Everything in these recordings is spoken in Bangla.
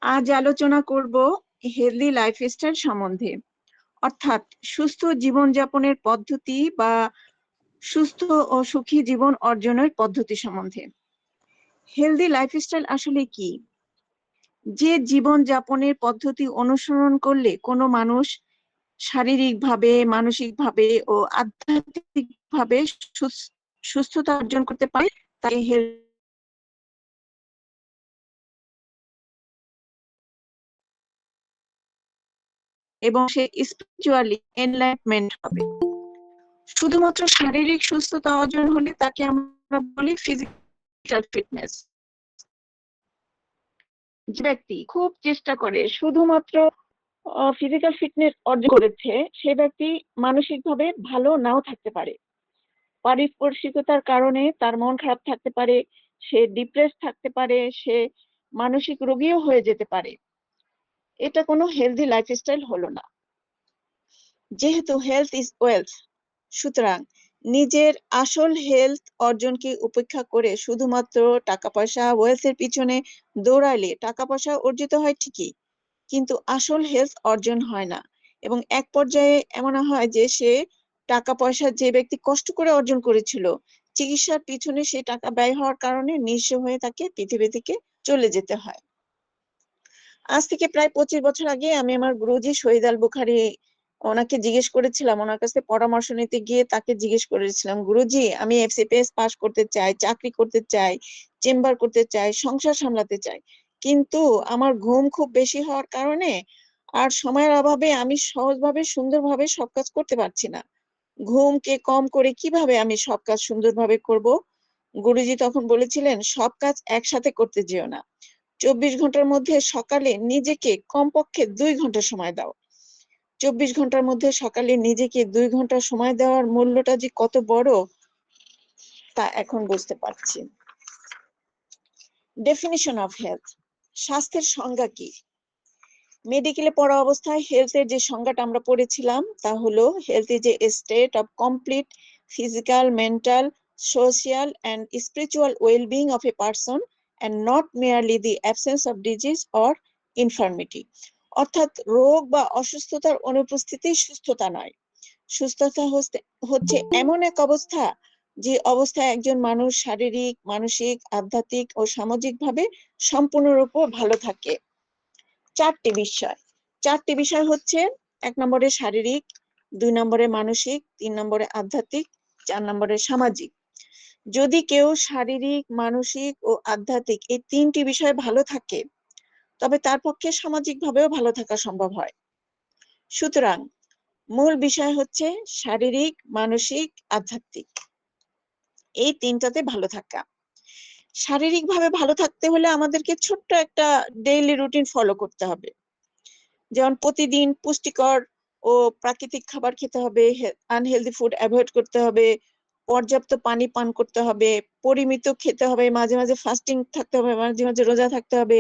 আজ আলোচনা করব হেলদি লাইফস্টাইল সম্বন্ধে, অর্থাৎ সুস্থ জীবনযাপনের পদ্ধতি বা সুস্থ ও সুখী জীবন অর্জনের পদ্ধতি সম্বন্ধে। হেলদি লাইফস্টাইল আসলে কি? যে জীবনযাপনের পদ্ধতি অনুসরণ করলে কোনো মানুষ শারীরিকভাবে, মানসিকভাবে ও আধ্যাত্মিকভাবে সুস্থতা অর্জন করতে পারে তাকে এবং সে স্পিরিচুয়ালি এনলাইটমেন্ট হবে। শুধুমাত্র শারীরিক সুস্থতা অর্জন হলে তাকে আমরা বলি ফিজিক্যাল ফিটনেস। যে ব্যক্তি খুব চেষ্টা করে শুধুমাত্র ফিজিক্যাল ফিটনেস অর্জন করেছে, সে ব্যক্তি মানসিকভাবে ভালো নাও থাকতে পারে। পারিপার্শ্বিকতার কারণে তার মন খারাপ থাকতে পারে, সে ডিপ্রেস থাকতে পারে, সে মানসিক রোগীও হয়ে যেতে পারে। এটা কোনো হেলদি লাইফস্টাইল হলো না। যেহেতু হেলথ ইজ ওয়েলথ, সুতরাং নিজের আসল হেলথ অর্জনকে উপেক্ষা করে শুধুমাত্র টাকা পয়সা, ওয়েলথের পিছনে দৌড়াইলে টাকা পয়সা অর্জিত হয় ঠিকই, কিন্তু আসল হেলথ অর্জন হয় না। এবং এক পর্যায়ে এমন হয় যে সে টাকা পয়সা যে ব্যক্তি কষ্ট করে অর্জন করেছিল, চিকিৎসার পিছনে সে টাকা ব্যয় হওয়ার কারণে নিঃস্ব হয়ে তাকে পৃথিবী থেকে চলে যেতে হয়। আজ থেকে প্রায় 25 বছর আগে আমি আমার গুরুজি শহীদ আল বুখারি, ওনাকে জিজ্ঞেস করেছিলাম, ওনার কাছে পরামর্শ নিতে গিয়ে তাকে জিজ্ঞেস করেছিলাম, গুরুজি আমি এফসিপিএস পাস করতে চাই, চাকরি করতে চাই, চেম্বার করতে চাই, সংসার সামলাতে চাই, কিন্তু আমার ঘুম খুব বেশি হওয়ার কারণে আর সময়ের অভাবে আমি সহজভাবে সুন্দরভাবে সব কাজ করতে পারছি না। ঘুমকে কম করে কিভাবে আমি সব কাজ সুন্দরভাবে করব? গুরুজি তখন বলেছিলেন, সব কাজ একসাথে করতে যেও না। 24 ঘন্টার মধ্যে সকালে নিজেকে কমপক্ষে 2 ঘন্টা সময় দাও। 24 ঘন্টার মধ্যে সকালে নিজেকে 2 ঘন্টা সময় দেওয়ার মূল্যটা যে কত বড় তা এখন বুঝতে পারছি। ডেফিনিশন অফ হেলথ, স্বাস্থ্যের সংজ্ঞা কি? মেডিকেলে পড়া অবস্থায় হেলথের যে সংজ্ঞাটা আমরা পড়েছিলাম তা হলো, health is a state of complete physical, mental, social and spiritual wellbeing of a person and not merely the absence of disease or infirmity. অর্থাৎ রোগ বা অসুস্থতার অনুপস্থিতি সুস্থতা নয়। সুস্থতা হচ্ছে এমন এক অবস্থা যে অবস্থায় একজন মানুষ শারীরিক, মানসিক, আধ্যাত্মিক ও সামাজিকভাবে সম্পূর্ণরূপে ভালো থাকে। চারটি বিষয় হচ্ছে: 1 নম্বরে শারীরিক, 2 নম্বরে মানসিক, 3 নম্বরে আধ্যাত্মিক, 4 নম্বরে সামাজিক। যদি কেউ শারীরিক, মানসিক ও আধ্যাত্মিক এই 3টি বিষয় ভালো থাকে, তবে তার পক্ষে সামাজিকভাবেও ভালো থাকা সম্ভব হয়। সুতরাং মূল বিষয় হচ্ছে শারীরিক, মানসিক, আধ্যাত্মিক, এই 3টাতে ভালো থাকা। শারীরিকভাবে ভালো থাকতে হলে আমাদেরকে ছোট্ট একটা ডেইলি রুটিন ফলো করতে হবে। যেমন প্রতিদিন পুষ্টিকর ও প্রাকৃতিক খাবার খেতে হবে, আনহেলদি ফুড অ্যাভয়েড করতে হবে, পর্যাপ্ত পানি পান করতে হবে, পরিমিত খেতে হবে, মাঝে মাঝে ফাস্টিং থাকতে হবে, মাঝে মাঝে রোজা থাকতে হবে,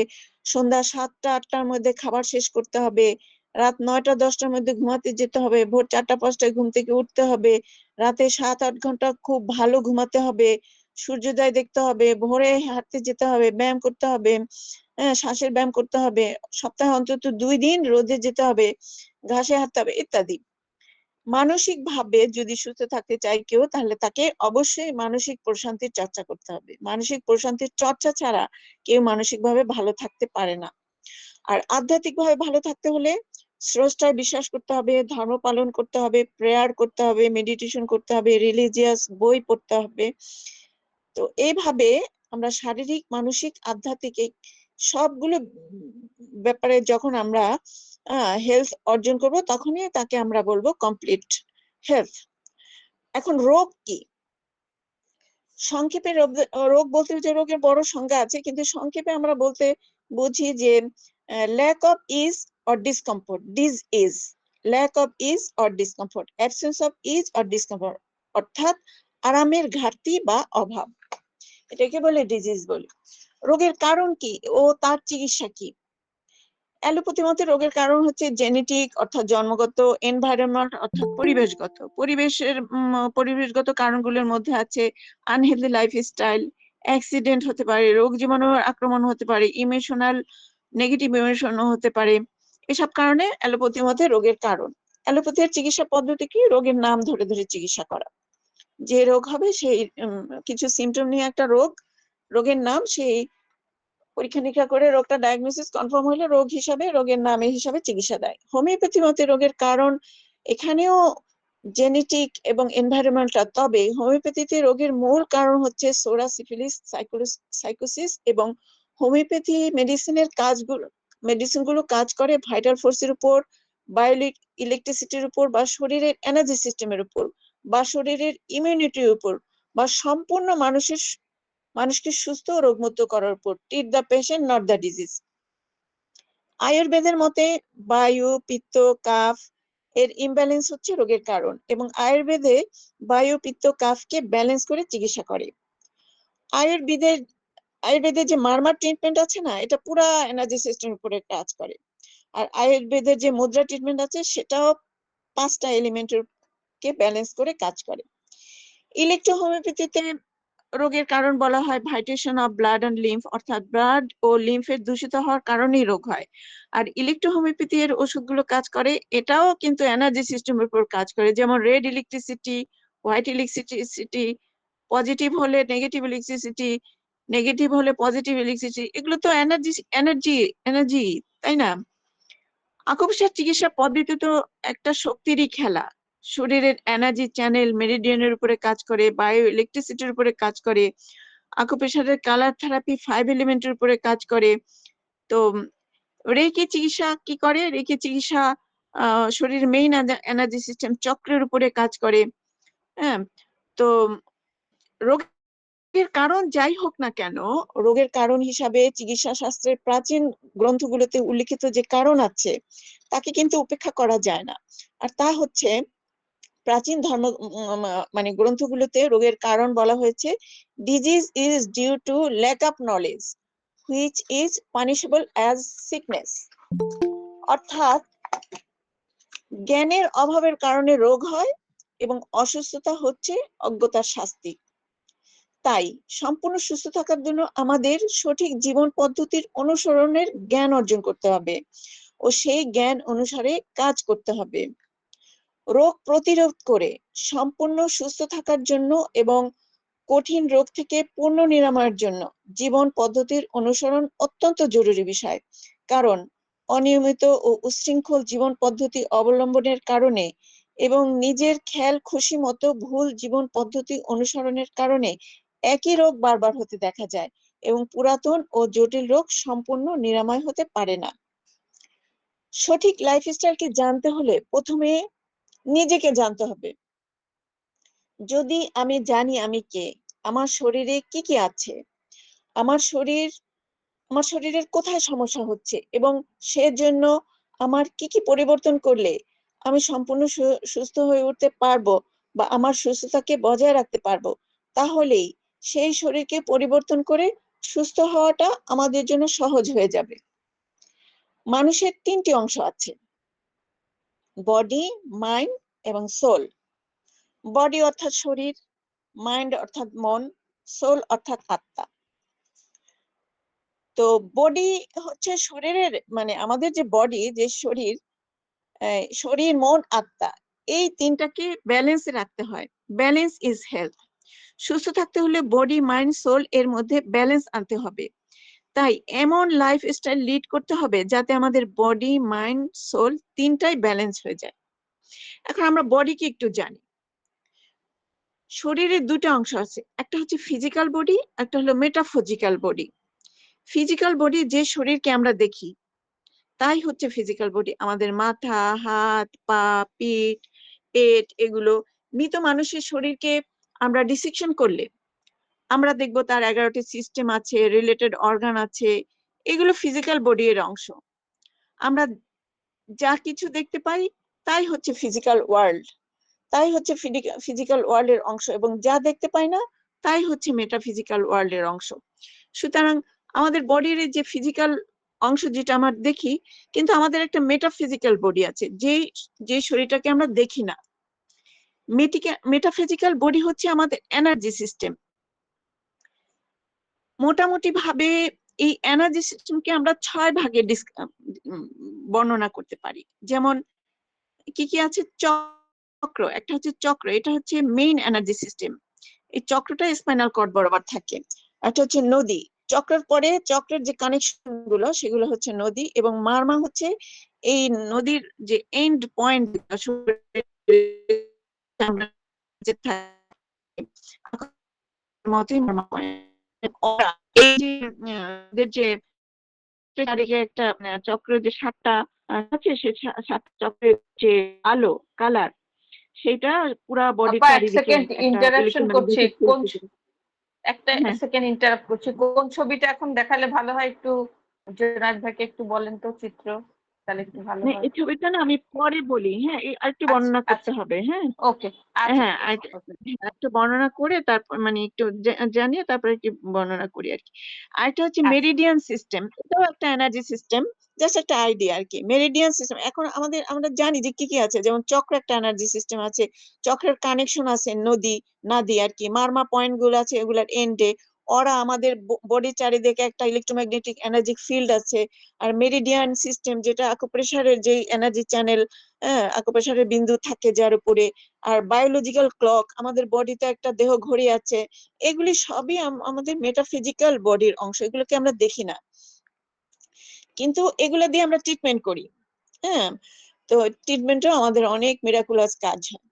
সন্ধ্যা 7টা 8টার মধ্যে খাবার শেষ করতে হবে, রাত 9টা 10টার মধ্যে ঘুমাতে যেতে হবে, ভোর 4টা 5টায় ঘুম থেকে উঠতে হবে, রাতে 7-8 ঘন্টা খুব ভালো ঘুমাতে হবে, সূর্যোদয় দেখতে হবে, ভোরে হাঁটতে যেতে হবে, ব্যায়াম করতে হবে, শ্বাসের ব্যায়াম করতে হবে, সপ্তাহে অন্তত 2 দিন রোদে যেতে হবে, ঘাসে হাঁটতে হবে ইত্যাদি। মানসিক ভাবে যদি সুস্থ থাকতে চায় কেউ, তাহলে তাকে অবশ্যই মানসিক প্রশান্তির চর্চা করতে হবে। মানসিক প্রশান্তির চর্চা ছাড়া কেউ মানসিক ভাবে ভালো থাকতে পারে না। আর আধ্যাত্মিক ভাবে ভালো থাকতে হলে স্রষ্টায় বিশ্বাস করতে হবে, ধর্ম পালন করতে হবে, প্রেয়ার করতে হবে, মেডিটেশন করতে হবে, রিলিজিয়াস বই পড়তে হবে। তো এইভাবে আমরা শারীরিক, মানসিক, আধ্যাত্মিক এই সবগুলো ব্যাপারে যখন আমরা হেলথ অর্জন করব, তখনই তাকে আমরা বলবো কমপ্লিট হেলথ। এখন রোগ কি? সংক্ষেপে রোগ বলতে যে রোগের বড় সংজ্ঞা আছে, কিন্তু সংক্ষেপে আমরা বলতে বুঝি যে lack of ease or discomfort, disease, lack of ease or discomfort, absence of ease or discomfort, অর্থাৎ আরামের ঘাটতি বা অভাব, এটাকে বলে ডিজিজ বলে। রোগের কারণ কি ও তার চিকিৎসা কি? অ্যালোপ্যাথি মতে রোগের কারণ হচ্ছে জেনেটিক অর্থাৎ জন্মগত, এনভায়রনমেন্ট অর্থাৎ পরিবেশগত কারণগুলোর মধ্যে আছে আনহেলদি লাইফস্টাইল, অ্যাক্সিডেন্ট হতে পারে, রোগ জীবাণুর আক্রমণ হতে পারে, ইমোশনাল নেগেটিভ ইমোশনও হতে পারে। এসব কারণে অ্যালোপ্যাথির মধ্যে রোগের কারণ। অ্যালোপ্যাথির চিকিৎসা পদ্ধতি কি? রোগের নাম ধরে ধরে চিকিৎসা করা। যে রোগ হবে সেই কিছু সিমটম নিয়ে একটা রোগের নাম, সেই পরীক্ষা নিরীক্ষা করে রোগটা ডায়াগনোসিস কনফার্ম হলে রোগ হিসাবে, রোগের নাম হিসাবে চিকিৎসা দেয়। হোমিওপ্যাথি মতে রোগের কারণ এখানেও জেনেটিক এবং এনভায়রনমেন্টাল, তবে হোমিওপ্যাথিতে রোগের মূল কারণ হচ্ছে সোরা, সিফিলিস, সাইকোসিস, এবং হোমিওপ্যাথি মেডিসিনগুলো কাজ করে ভাইটাল ফোর্সের উপর, বায়ো ইলেকট্রিসিটির উপর, বা শরীরের এনার্জি সিস্টেমের উপর, বা শরীরের ইমিউনিটির উপর, বা সম্পূর্ণ মানুষকে সুস্থ ও রোগমুক্ত করার উপর। Treat the patient, not the disease. আয়ুর্বেদের মতে বায়ু, পিত্ত, কাফ এর ইমব্যালেন্স হচ্ছে রোগের কারণ, এবং আয়ুর্বেদে বায়ু, পিত্ত, কাফকে ব্যালেন্স করে চিকিৎসা করে। আয়ুর্বেদের যে মারমার ট্রিটমেন্ট আছে না, এটা পুরা এনার্জি সিস্টেম উপরে কাজ করে। আর আয়ুর্বেদের যে মুদ্রা ট্রিটমেন্ট আছে, সেটাও 5টা এলিমেন্টের কে ব্যালেন্স করে কাজ করে। ইলেকট্রো হোমিওপ্যাথিতে রোগের কারণ বলা হয় ভাইটেশন অফ ব্লাড অ্যান্ড লিম্ফ, অর্থাৎ ব্লাড ও লিম্ফের দূষিত হওয়ার কারণেই রোগ হয়। আর ইলেকট্রো হোমিওপ্যাথি এর ওষুধগুলো কাজ করে, এটাও কিন্তু এনার্জি সিস্টেমের উপর কাজ করে, যেমন red electricity, white electricity, positive হলে নেগেটিভ ইলেকট্রিসিটি, নেগেটিভ হলে পজিটিভ ইলেকট্রিসিটি, এগুলো তো এনার্জি এনার্জি এনার্জি, তাই না? আকুপাঙ্কচার চিকিৎসা পদ্ধতি তো একটা শক্তিরই খেলা। শরীরের এনার্জি চ্যানেল মেরিডিয়ানের উপরে কাজ করে, বায়ো ইলেকট্রিসিটির উপরে কাজ করে। আকুপাঙ্কচারের কালার থেরাপি 5 এলিমেন্টের উপরে কাজ করে। তো রেকি চিকিৎসা কি করে? রেকি চিকিৎসা শরীরের মেইন এনার্জি সিস্টেম চক্রের উপরে কাজ করে। হ্যাঁ, তো রোগের কারণ যাই হোক না কেন, রোগের কারণ হিসাবে চিকিৎসা শাস্ত্রের প্রাচীন গ্রন্থগুলোতে উল্লিখিত যে কারণ আছে, তাকে কিন্তু উপেক্ষা করা যায় না। আর তা হচ্ছে, প্রাচীন ধর্ম মানে গ্রন্থগুলোতে রোগের কারণ বলা হয়েছে, disease is due to lack of knowledge which is punishable as sickness. অর্থাৎ জ্ঞানের অভাবের কারণে রোগ হয়, এবং অসুস্থতা হচ্ছে অজ্ঞতার শাস্তি। তাই সম্পূর্ণ সুস্থ থাকার জন্য আমাদের সঠিক জীবন পদ্ধতির অনুসরণের জ্ঞান অর্জন করতে হবে ও সেই জ্ঞান অনুসারে কাজ করতে হবে। রোগ প্রতিরোধ করে সম্পূর্ণ সুস্থ থাকার জন্য এবং কঠিন রোগ থেকে পূর্ণ নিরাময়ের জন্য জীবন পদ্ধতির অনুসরণ অত্যন্ত জরুরি বিষয়। কারণ অনিয়মিত ও উচ্ছৃঙ্খল জীবন পদ্ধতি অবলম্বনের কারণে এবং নিজের খেয়াল খুশি মতো ভুল জীবন পদ্ধতি অনুসরণের কারণে একই রোগ বারবার হতে দেখা যায়, এবং পুরাতন ও জটিল রোগ সম্পূর্ণ নিরাময় হতে পারে না। সঠিক লাইফস্টাইলকে জানতে হলে প্রথমে নিজেকে জানতে হবে। যদি আমি জানি আমি কে, আমার শরীরে কি কি আছে, আমার শরীরের কোথায় সমস্যা হচ্ছে, এবং সেজন্য আমার কি কি পরিবর্তন করলে আমি সম্পূর্ণ সুস্থ হয়ে উঠতে পারবো, বা আমার সুস্থতাকে বজায় রাখতে পারবো, তাহলেই সেই শরীরকে পরিবর্তন করে সুস্থ হওয়াটা আমাদের জন্য সহজ হয়ে যাবে। মানুষের 3টি অংশ আছে: বডি, মাইন্ড এবং সোল। বডি অর্থাৎ শরীর, মাইন্ড অর্থাৎ মন, সোল অর্থাৎ আত্মা। তো বডি হচ্ছে শরীরের, মানে আমাদের যে বডি, যে শরীর, শরীর, মন, আত্মা, এই 3টাকে ব্যালেন্সে রাখতে হয়। Balance is health. সুস্থ থাকতে হলে বডি, মাইন্ড, সোল এর মধ্যে ব্যালেন্স আনতে হবে। তাই এমন লাইফস্টাইল লিড করতে হবে যাতে আমাদের বডি, মাইন্ড, সোল 3টাই ব্যালেন্স হয়ে যায়। এখন আমরা বডিকে একটু জানি। শরীরের 2টা অংশ আছে, একটা হচ্ছে ফিজিক্যাল বডি, একটা হলো মেটাফিজিক্যাল বডি। ফিজিক্যাল বডি যে শরীরকে আমরা দেখি, তাই হচ্ছে ফিজিক্যাল বডি। আমাদের মাথা, হাত, পা, পিঠ, পেট, এগুলো। মৃত মানুষের শরীরকে আমরা ডিসেকশন করলে আমরা দেখবো তার 11টি সিস্টেম আছে, রিলেটেড অর্গান আছে, এগুলো ফিজিক্যাল বডি এর অংশ। আমরা যা কিছু দেখতে পাই তাই হচ্ছে ফিজিক্যাল ওয়ার্ল্ড, তাই হচ্ছে ফিজিক্যাল ওয়ার্ল্ড এর অংশ, এবং যা দেখতে পাই না তাই হচ্ছে মেটাফিজিক্যাল ওয়ার্ল্ড এর অংশ। সুতরাং আমাদের বডির যে ফিজিক্যাল অংশ যেটা আমরা দেখি, কিন্তু আমাদের একটা মেটাফিজিক্যাল বডি আছে, যে শরীরটাকে আমরা দেখি না। মেটাফিজিক্যাল বডি হচ্ছে আমাদের এনার্জি সিস্টেম। মোটামুটি ভাবে এই এনার্জি সিস্টেমকে আমরা 6 ভাগে বর্ণনা করতে পারি। যেমন কি কি আছে? চক্র, একটা হচ্ছে চক্র, এটা হচ্ছে মেইন এনার্জি সিস্টেম। এই চক্রটা স্পাইনাল কর্ড বরাবর থাকে। একটা হচ্ছে নদী, চক্রের পরে চক্রের যে কানেকশন গুলো সেগুলো হচ্ছে নদী, এবং মারমা হচ্ছে এই নদীর যে এন্ড পয়েন্ট মতোই মারমা পয়েন্ট। এই যে ওদের যে চারিদিকে একটা চক্র যে 7টা আছে, সে 7 চক্রের যে আলো কালার, সেটা পুরা বডির আপা এক চারিদিকে সেকেন্ড একটা ইন্টারাপশন করছি, ইলেকট্রোম্যাগনেটিক কোন ফিল্ড। একটা হ্যাঁ, সেকেন্ড ইন্টারাপ্ট করছি, কোন ছবিটা এখন দেখালে ভালো হয় একটু জয়নাথ ভাইকে একটু বলেন তো চিত্র, তাহলে একটু ভালো না, হয়। এই ছবিটা না আমি পরে বলি, হ্যাঁ, আরেকটু আচ্ছা বর্ণনা করতে আচ্ছা, হবে। হ্যাঁ, ওকে, আচ্ছা হ্যাঁ, ঠিক আছে, ওকে। একটু বর্ণনা করে তারপর মানে একটু জানিয়ে তারপরে কি বর্ণনা করি আর কি। আরেকটা হচ্ছে আচ্ছা মেরিডিয়ান সিস্টেম, এটাও একটা এনার্জি সিস্টেম, জাস্ট একটা আইডিয়া আর কি। মেরিডিয়ান সিস্টেম, এখন আমরা জানি যে কি কি আছে, যেমন চক্র একটা এনার্জি সিস্টেম আছে, চক্রের কানেকশন আছে নদী নাদি আর কি, মারমা পয়েন্ট গুলো আছে এগুলার এন্ডে। ওরা আমাদের বডির চারিদিকে একটা ইলেকট্রোম্যাগনেটিক এনার্জি ফিল্ড আছে। আর মেরিডিয়ান সিস্টেম যেটা আকুপ্রেশারের যে এনার্জি চ্যানেল, আকুপ্রেশারের বিন্দু থাকে যার উপরে। আর বায়োলজিক্যাল ক্লক, আমাদের বডিতে একটা দেহ ঘড়ি আছে। এগুলি সবই আমাদের মেটাফিজিক্যাল বডির অংশ, এগুলোকে আমরা দেখি না, কিন্তু এগুলো দিয়ে আমরা ট্রিটমেন্ট করি। হ্যাঁ, তো ট্রিটমেন্টও আমাদের অনেক মিরাকুলাস কাজ হয়।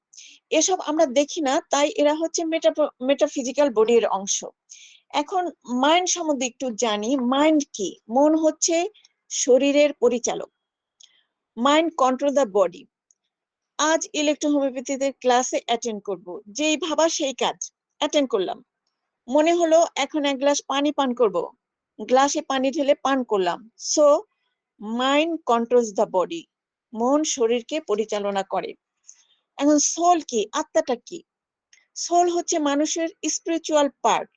এসব আমরা দেখি না, তাই এরা হচ্ছে মেটাফিজিক্যাল বডির অংশ। এখন মাইন্ড সম্বন্ধে একটু জানি। মাইন্ড কি? মন হচ্ছে শরীরের পরিচালক। Mind control the body. আজ ইলেকট্রোহোমিওপ্যাথিদের ক্লাসে অ্যাটেন্ড করব, যেই ভাবা সেই কাজ। অ্যাটেন্ড করলাম, মনে হলো এখন এক গ্লাস পানি পান করব, গ্লাসে পানি ঢেলে পান করলাম। So mind controls the body. মন শরীরকে পরিচালনা করে। এখন সোল কি? আত্মাটা কি? সোল হচ্ছে মানুষের স্পিরিচুয়াল পার্ট।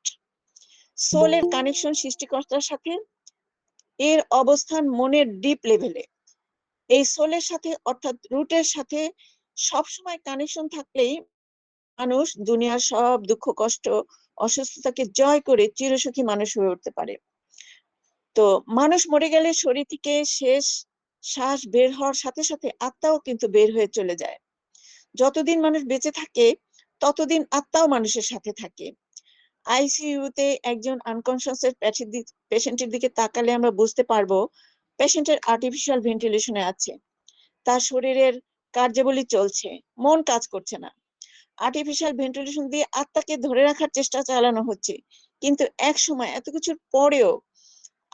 সোলের কানেকশন সৃষ্টিকর্তার সাথে, এর অবস্থান মনের ডিপ লেভেলে। এই সোলের সাথে অর্থাৎ রুটের সাথে সবসময় কানেকশন থাকলেই মানুষ দুনিয়ার সব দুঃখ কষ্ট অসুস্থতাকে জয় করে চিরসুখী মানুষ হয়ে উঠতে পারে। তো মানুষ মরে গেলে শরীর থেকে শেষ শ্বাস বের হওয়ার সাথে সাথে আত্মাও কিন্তু বের হয়ে চলে যায়। যতদিন মানুষ বেঁচে থাকে ততদিন আত্মাও মানুষের সাথে থাকে। আইসিইউতে একজন আনকনসিয়াস পেশেন্টের দিকে তাকালে আমরা বুঝতে পারবো পেশেন্টের আর্টিফিশিয়াল ভেন্টিলেশনে আছে, তার শরীরের কার্যাবলী চলছে, মন কাজ করছে না। আর্টিফিশিয়াল ভেন্টিলেশন দিয়ে আত্মাকে ধরে রাখার চেষ্টা চালানো হচ্ছে, কিন্তু এক সময় এত কিছুর পরেও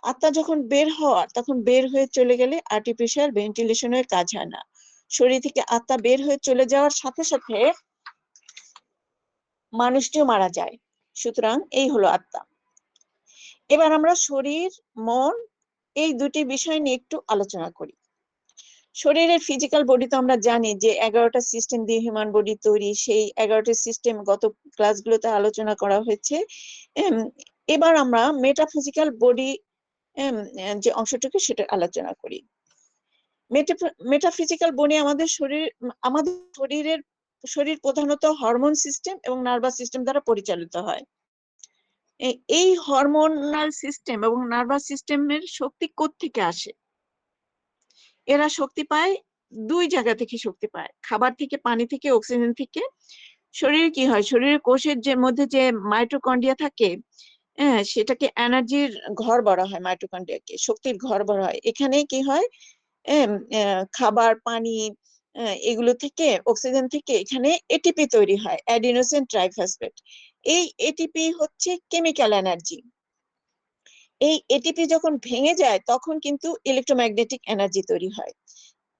আত্মা যখন বের হওয়ার, তখন বের হয়ে চলে গেলে আর্টিফিশিয়াল ভেন্টিলেশনের কাজ হয় না। শরীর থেকে আত্মা বের হয়ে চলে যাওয়ার সাথে সাথে মানুষটিও মারা যায়। সুতরাং এই হলো আত্মা। এবার আমরা শরীর মন এই দুটি বিষয় নিয়ে একটু আলোচনা করি। শরীরের ফিজিক্যাল বডি তো আমরা জানি যে 11টা সিস্টেম দিয়ে হিউম্যান বডি তৈরি। সেই 11টা সিস্টেম গত ক্লাসগুলোতে আলোচনা করা হয়েছে। এবার আমরা মেটাফিজিক্যাল বডি যে অংশটুকু সেটা আলোচনা করি। মেটাফিজিক্যাল বডি আমাদের শরীর প্রধানত হরমোন সিস্টেম এবং নার্ভাস সিস্টেম দ্বারা পরিচালিত হয়। এই হরমোনাল সিস্টেম এবং নার্ভাস সিস্টেমের শক্তি কোত্থেকে আসে? এরা শক্তি পায় দুই জায়গা থেকে শক্তি পায়, খাবার থেকে, পানি থেকে, অক্সিজেন থেকে। শরীরে কি হয়? শরীরের কোষের যে মধ্যে যে মাইটোকন্ড্রিয়া থাকে, হ্যাঁ, সেটাকে এনার্জির ঘর বলা হয়। মাইটোকন্ড্রিয়াকে শক্তির ঘর বলা হয়। এখানে কি হয়? খাবার, পানি, এগুলো থেকে, অক্সিজেন থেকে এখানে এটিপি তৈরি হয়, অ্যাডিনোসিন ট্রাইফসফেট। এই এটিপি হচ্ছে কেমিক্যাল এনার্জি। এই এটিপি যখন ভেঙে যায় তখন কিন্তু ইলেকট্রোম্যাগনেটিক এনার্জি তৈরি হয়।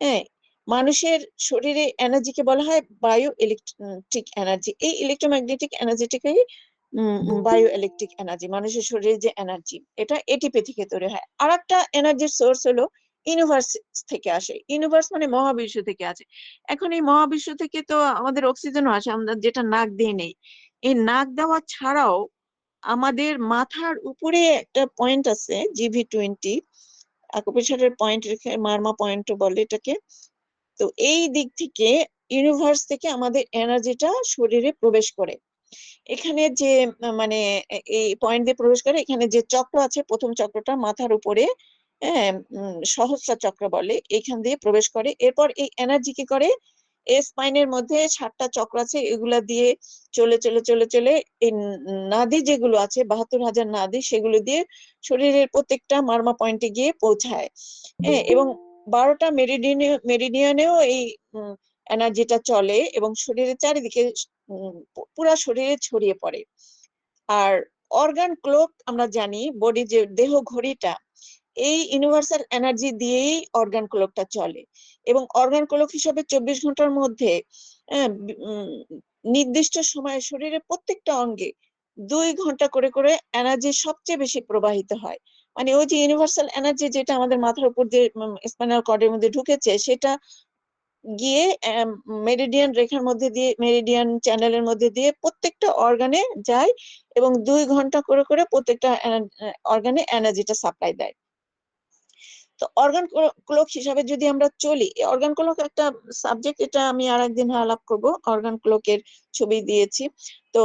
হ্যাঁ, মানুষের শরীরে এনার্জিকে বলা হয় বায়ো ইলেকট্রিক এনার্জি। এই ইলেকট্রোম্যাগনেটিক এনার্জিটাকে বায়ো ইলেকট্রিক এনার্জি। মানুষের শরীরে যে এনার্জি, এটা এটিপি থেকে তৈরি হয়। আর একটা এনার্জির সোর্স হলো ইউনিভার্স থেকে আসে। ইউনিভার্স মানে মহাবিশ্ব থেকে আসে। এখন এই মহাবিশ্ব থেকে তো আমাদের অক্সিজেনও আসে, আমরা যেটা নাক দিয়ে নেই। এই নাক দেওয়া ছাড়াও আমাদের মাথার উপরে একটা পয়েন্ট আছে, GV20, আকুপ্রেশারের পয়েন্ট, মারমা পয়েন্ট বলে এটাকে। তো এই দিক থেকে ইউনিভার্স থেকে আমাদের এনার্জিটা শরীরে প্রবেশ করে। এখানে যে মানে এই পয়েন্ট দিয়ে প্রবেশ করে, এখানে যে চক্র আছে, প্রথম চক্রটা মাথার উপরে, হ্যাঁ, সহস্রার চক্র বলে, এখান দিয়ে প্রবেশ করে। এরপর এই এনার্জি কি করে, স্পাইনের মধ্যে 7টা চক্র আছে, এগুলা দিয়ে চলে চলে চলে চলে এই নাদি যেগুলো আছে, 72,000 নাদি, সেগুলো দিয়ে শরীরের প্রত্যেকটা মার্মা পয়েন্টে গিয়ে পৌঁছায়। হ্যাঁ, এবং 12টা মেরিডিয়ানেও এই এনার্জিটা চলে এবং শরীরের চারিদিকে পুরা শরীরে ছড়িয়ে পড়ে। আর অর্গান ক্লক আমরা জানি, বডি যে দেহ ঘড়িটা, এই ইউনিভার্সাল এনার্জি দিয়েই অর্গান ক্লকটা চলে। এবং অর্গান ক্লক হিসাবে 24 ঘন্টার মধ্যে নির্দিষ্ট সময়ে শরীরের প্রত্যেকটা অঙ্গে 2 ঘন্টা করে করে এনার্জি সবচেয়ে বেশি প্রবাহিত হয়। মানে ওই যে ইউনিভার্সাল এনার্জি যেটা আমাদের মাথার উপর দিয়ে স্পাইনাল কর্ডের মধ্যে ঢুকেছে, সেটা গিয়ে মেরিডিয়ান রেখার মধ্যে দিয়ে, মেরিডিয়ান চ্যানেলের মধ্যে দিয়ে প্রত্যেকটা অর্গানে যায় এবং 2 ঘন্টা করে করে প্রত্যেকটা অর্গানে এনার্জিটা সাপ্লাই দেয়। তো অর্গান ক্লক হিসাবে যদি আমরা চলি, অর্গান ক্লক একটা সাবজেক্ট, এটা আমি আরেকদিন আলাপ করব, অর্গান ক্লকের ছবি দিয়েছি। তো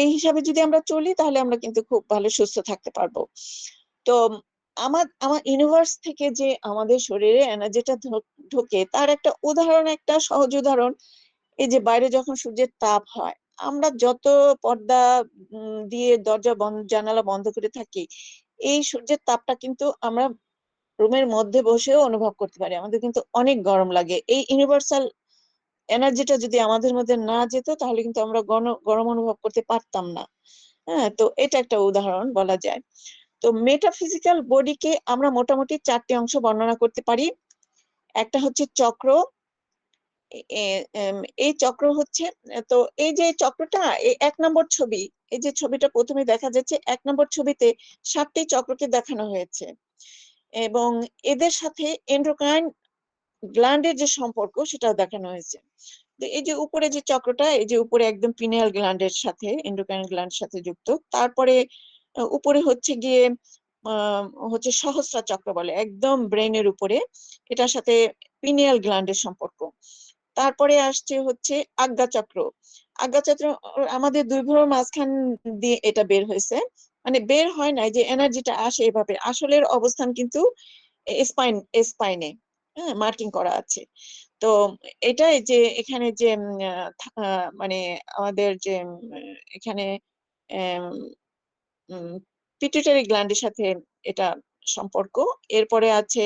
এই হিসাবে যদি আমরা চলি, তাহলে আমরা কিন্তু খুব ভালো সুস্থ থাকতে পারবো। তো আমার আমার ইউনিভার্স থেকে যে আমাদের শরীরে এনার্জিটা ঢোকে, তার একটা উদাহরণ, একটা সহজ উদাহরণ, এই যে বাইরে যখন সূর্যের তাপ হয়, আমরা যত পর্দা দিয়ে দরজা বন্ধ, জানালা বন্ধ করে থাকি, এই সূর্যের তাপটা কিন্তু আমরা রুমের মধ্যে বসেও অনুভব করতে পারি, আমাদের কিন্তু অনেক গরম লাগে। এই ইউনিভার্সাল এনার্জিটা যদি আমাদের মধ্যে না যেত, তাহলে কিন্তু আমরা গরম অনুভব করতে পারতাম না। হ্যাঁ, তো এটা একটা উদাহরণ বলা যায়। তো মেটাফিজিক্যাল বডিকে আমরা মোটামুটি 4টে অংশ বর্ণনা করতে পারি। একটা হচ্ছে চক্র। এই চক্র হচ্ছে, তো এই যে চক্রটা, এই 1 নম্বর ছবি, এই যে ছবিটা প্রথমে দেখা যাচ্ছে, 1 নম্বর ছবিতে 7টি চক্রকে দেখানো হয়েছে এবং এদের সাথে এন্ডোক্রাইন গ্ল্যান্ডের যে সম্পর্ক, সেটাও দেখানো হয়েছে। তো এই যে উপরে যে চক্রটা, এই যে উপরে একদম পিনিয়াল গ্ল্যান্ডের সাথে, এন্ডোক্রাইন গ্ল্যান্ডের সাথে যুক্ত। তারপরে উপরে হচ্ছে গিয়ে আহ হচ্ছে সহস্রার চক্র বলে, একদম ব্রেনের উপরে, এটার সাথে পিনিয়াল গ্ল্যান্ডের সম্পর্ক। তারপরে আসছে হচ্ছে আজ্ঞা চক্র। আজ্ঞা চক্র আমাদের দুই ভ্রূর মাঝখান দিয়ে এটা বের হয়েছে, মানে বের হয় না, যে এনার্জিটা আসে এভাবে, আসলের অবস্থান কিন্তু স্পাইনে, হ্যাঁ, মার্কিং করা আছে। তো এটাই যে এখানে যে মানে আমাদের যে এখানে পিটুইটারি গ্ল্যান্ডের সাথে এটা সম্পর্ক। এরপরে আছে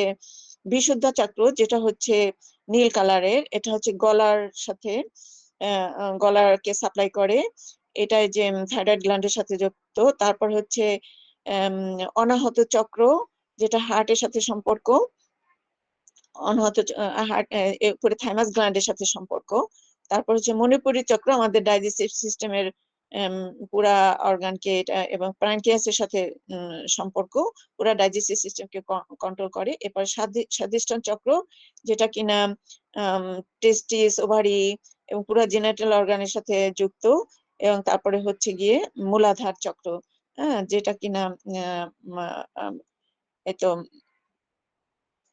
বিশুদ্ধা চক্র, যেটা হচ্ছে নীল কালারের, এটা হচ্ছে গলার সাথে, গলাকে সাপ্লাই করে, এটা যে থাইরয়েড গ্ল্যান্ডের সাথে যুক্ত। তারপর হচ্ছে অনাহত চক্র, যেটা হার্টের সাথে সম্পর্ক, অনাহত হার্ট, এরপরে থাইমাস গ্ল্যান্ডের সাথে সম্পর্ক। তারপর হচ্ছে মণিপুরী চক্র, আমাদের ডাইজেস্টিভ সিস্টেমের পুরা অর্গানকে এটা, এবং প্যানক্রিয়াসের সাথে সম্পর্ক, পুরা ডাইজেস্টিভ সিস্টেমকে কন্ট্রোল করে। এরপর স্বাদিষ্ঠান চক্র, যেটা কিনা টেস্টিস, ওভারি এবং পুরা জেনারেটাল অর্গানের সাথে যুক্ত। এবং তারপরে হচ্ছে গিয়ে মূলাধার চক্র, হ্যাঁ, যেটা কিনা এই তো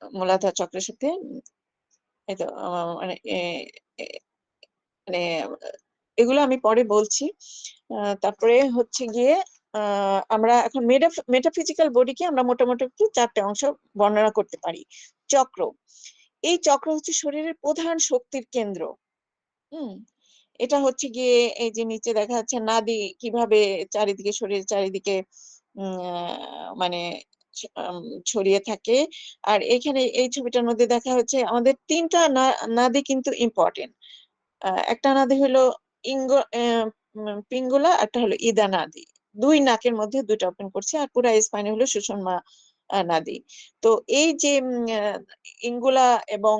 মূলাধার চক্রের সাথে, এই তো মানে মানে এগুলো আমি পরে বলছি। তারপরে হচ্ছে গিয়ে আমরা এখন মেটাফিজিক্যাল বডিকে আমরা মোটামুটি 4টে অংশ বর্ণনা করতে পারি। চক্র, এই চক্র হচ্ছে শরীরের প্রধান শক্তির কেন্দ্র। হুম, এটা হচ্ছে গিয়ে এই যে নিচে দেখা যাচ্ছে নাদি কিভাবে চারিদিকে, শরীরের চারিদিকে মানে ছড়িয়ে থাকে। আর এখানে এই ছবিটার মধ্যে দেখা হচ্ছে আমাদের 3টা নাদি কিন্তু ইম্পর্টেন্ট। একটা নাদি হলো ইঙ্গ পিঙ্গলা, একটা হলো ইদা নাদি, দুই নাকের মধ্যে দুইটা ওপেন করছে, আর পুরা স্পাইনে হলো সুষুম্না নাদি। তো এই যে ইঙ্গুলা এবং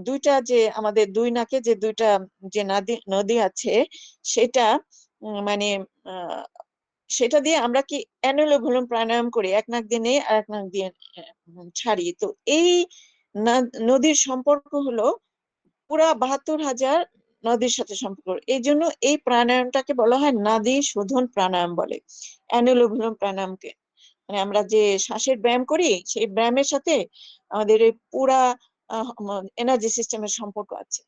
দুইটা যে আমাদের দুই নাকে যে দুইটা যে নাদি নদী আছে, সেটা মানে আহ, সেটা দিয়ে আমরা কি অ্যানুলোভুলম প্রাণায়াম করি, এক নাক দিয়ে নেই আর এক নাক দিয়ে ছাড়ি। তো এই নদীর সম্পর্ক হলো পুরা 72,000 নদীর সাথে সম্পর্ক। এই জন্য এই প্রাণায়ামটাকে বলা হয় নাদী শোধন প্রাণায়াম বলে, অ্যানুলোভুলম প্রাণায়ামকে। মানে আমরা যে শ্বাসের ব্যায়াম করি, সেই ব্যায়ামের সাথে আমাদের এই পুরা এনার্জি সিস্টেমের সম্পর্ক আছে।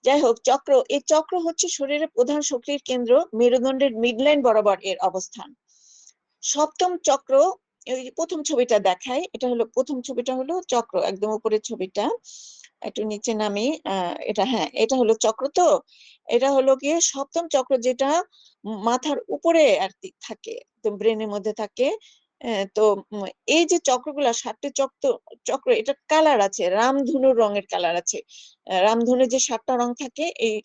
যাই হোক, চক্র, এই চক্র হচ্ছে শরীরের প্রধান শক্তির কেন্দ্র, মেরুদণ্ডের মিডলাইন বরাবর এর অবস্থান। সপ্তম চক্র, এই প্রথম ছবিটা দেখায়, এটা হলো প্রথম ছবিটা, হলো চক্র, একদম উপরের ছবিটা, একটু নিচে নামি, এটা, হ্যাঁ, এটা হলো চক্র। তো এটা হলো গিয়ে সপ্তম চক্র, যেটা মাথার উপরে আর কি থাকে, তো ব্রেনের মধ্যে থাকে। তো এই যে চক্রগুলা, 7টি চক্র, চক্র, এটা কালার আছে, রামধনুর রঙের কালার আছে। রামধনুর যে 7টা রং থাকে, এই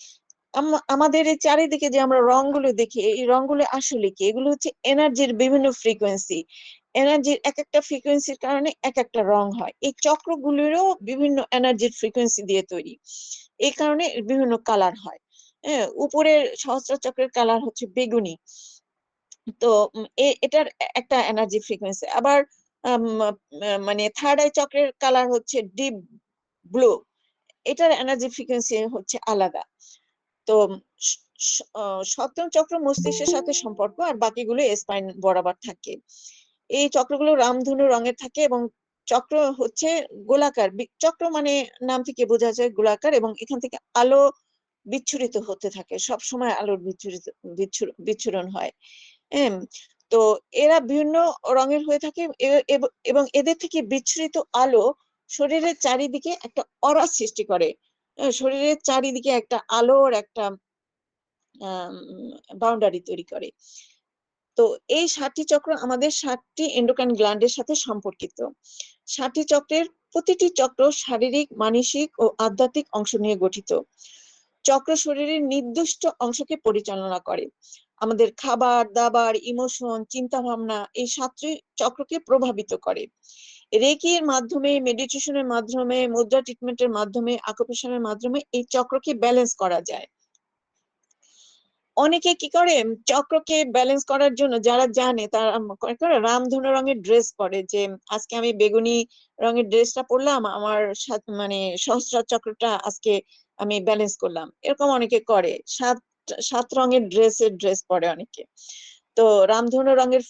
আমাদের এই চারিদিকে যে আমরা রংগুলো দেখি, এই রংগুলো আসলে কি? এগুলো হচ্ছে এনার্জির বিভিন্ন ফ্রিকোয়েন্সি। এনার্জির এক একটা ফ্রিকোয়েন্সির কারণে এক একটা রং হয়। এই চক্রগুলিরও বিভিন্ন এনার্জির ফ্রিকোয়েন্সি দিয়ে তৈরি, এই কারণে বিভিন্ন কালার হয়। হ্যাঁ, উপরের সহস্র চক্রের কালার হচ্ছে বেগুনি। তো এটার একটা এনার্জি ফ্রিকোয়েন্সি। আবার মানে থার্ড আই চক্রের কালার হচ্ছে ডিপ ব্লু, এটার এনার্জি ফ্রিকোয়েন্সি হচ্ছে আলাদা। তো সপ্তম চক্র মস্তিষ্কের সাথে সম্পর্ক, আর বাকিগুলো স্পাইন বরাবর থাকে। এই চক্রগুলো রামধনু রঙের থাকে, এবং চক্র হচ্ছে গোলাকার। চক্র মানে নাম থেকে বোঝা যায় গোলাকার, এবং এখান থেকে আলো বিচ্ছুরিত হতে থাকে, সব সময় আলোর বিচ্ছুরণ হয়। তো এরা বিভিন্ন রঙের হয়ে থাকে, এবং এদের থেকে বিচ্ছুরিত আলো শরীরের চারিদিকে একটা অরা সৃষ্টি করে। শরীরের চারিদিকে একটা আলোর একটা বাউন্ডারি তৈরি করে। তো এই 7টি চক্র আমাদের 7টি এন্ডোক্রাইন গ্ল্যান্ডের সাথে সম্পর্কিত। 7টি চক্রের প্রতিটি চক্র শারীরিক, মানসিক ও আধ্যাত্মিক অংশ নিয়ে গঠিত। চক্র শরীরের নির্দিষ্ট অংশকে পরিচালনা করে। আমাদের খাবার দাবার, ইমোশন, চিন্তা ভাবনা, এই 7টি চক্রকে প্রভাবিত করে। রেকির মাধ্যমে, মেডিটেশনের মাধ্যমে, মুদ্রা ট্রিটমেন্টের মাধ্যমে, আকুপ্রেশারের মাধ্যমে এই চক্রকে ব্যালেন্স করা যায়। অনেকে কি করে, চক্রকে ব্যালেন্স করার জন্য যারা জানে, তারা করে রামধনু রঙের ড্রেস পরে, যে আজকে আমি বেগুনি রঙের ড্রেসটা পরলাম, আমার মানে সহস্রার চক্রটা আজকে আমি ব্যালেন্স করলাম, এরকম অনেকে করে। সাত সাত রঙের ড্রেস পরে অনেকে। তো রামধনু রঙের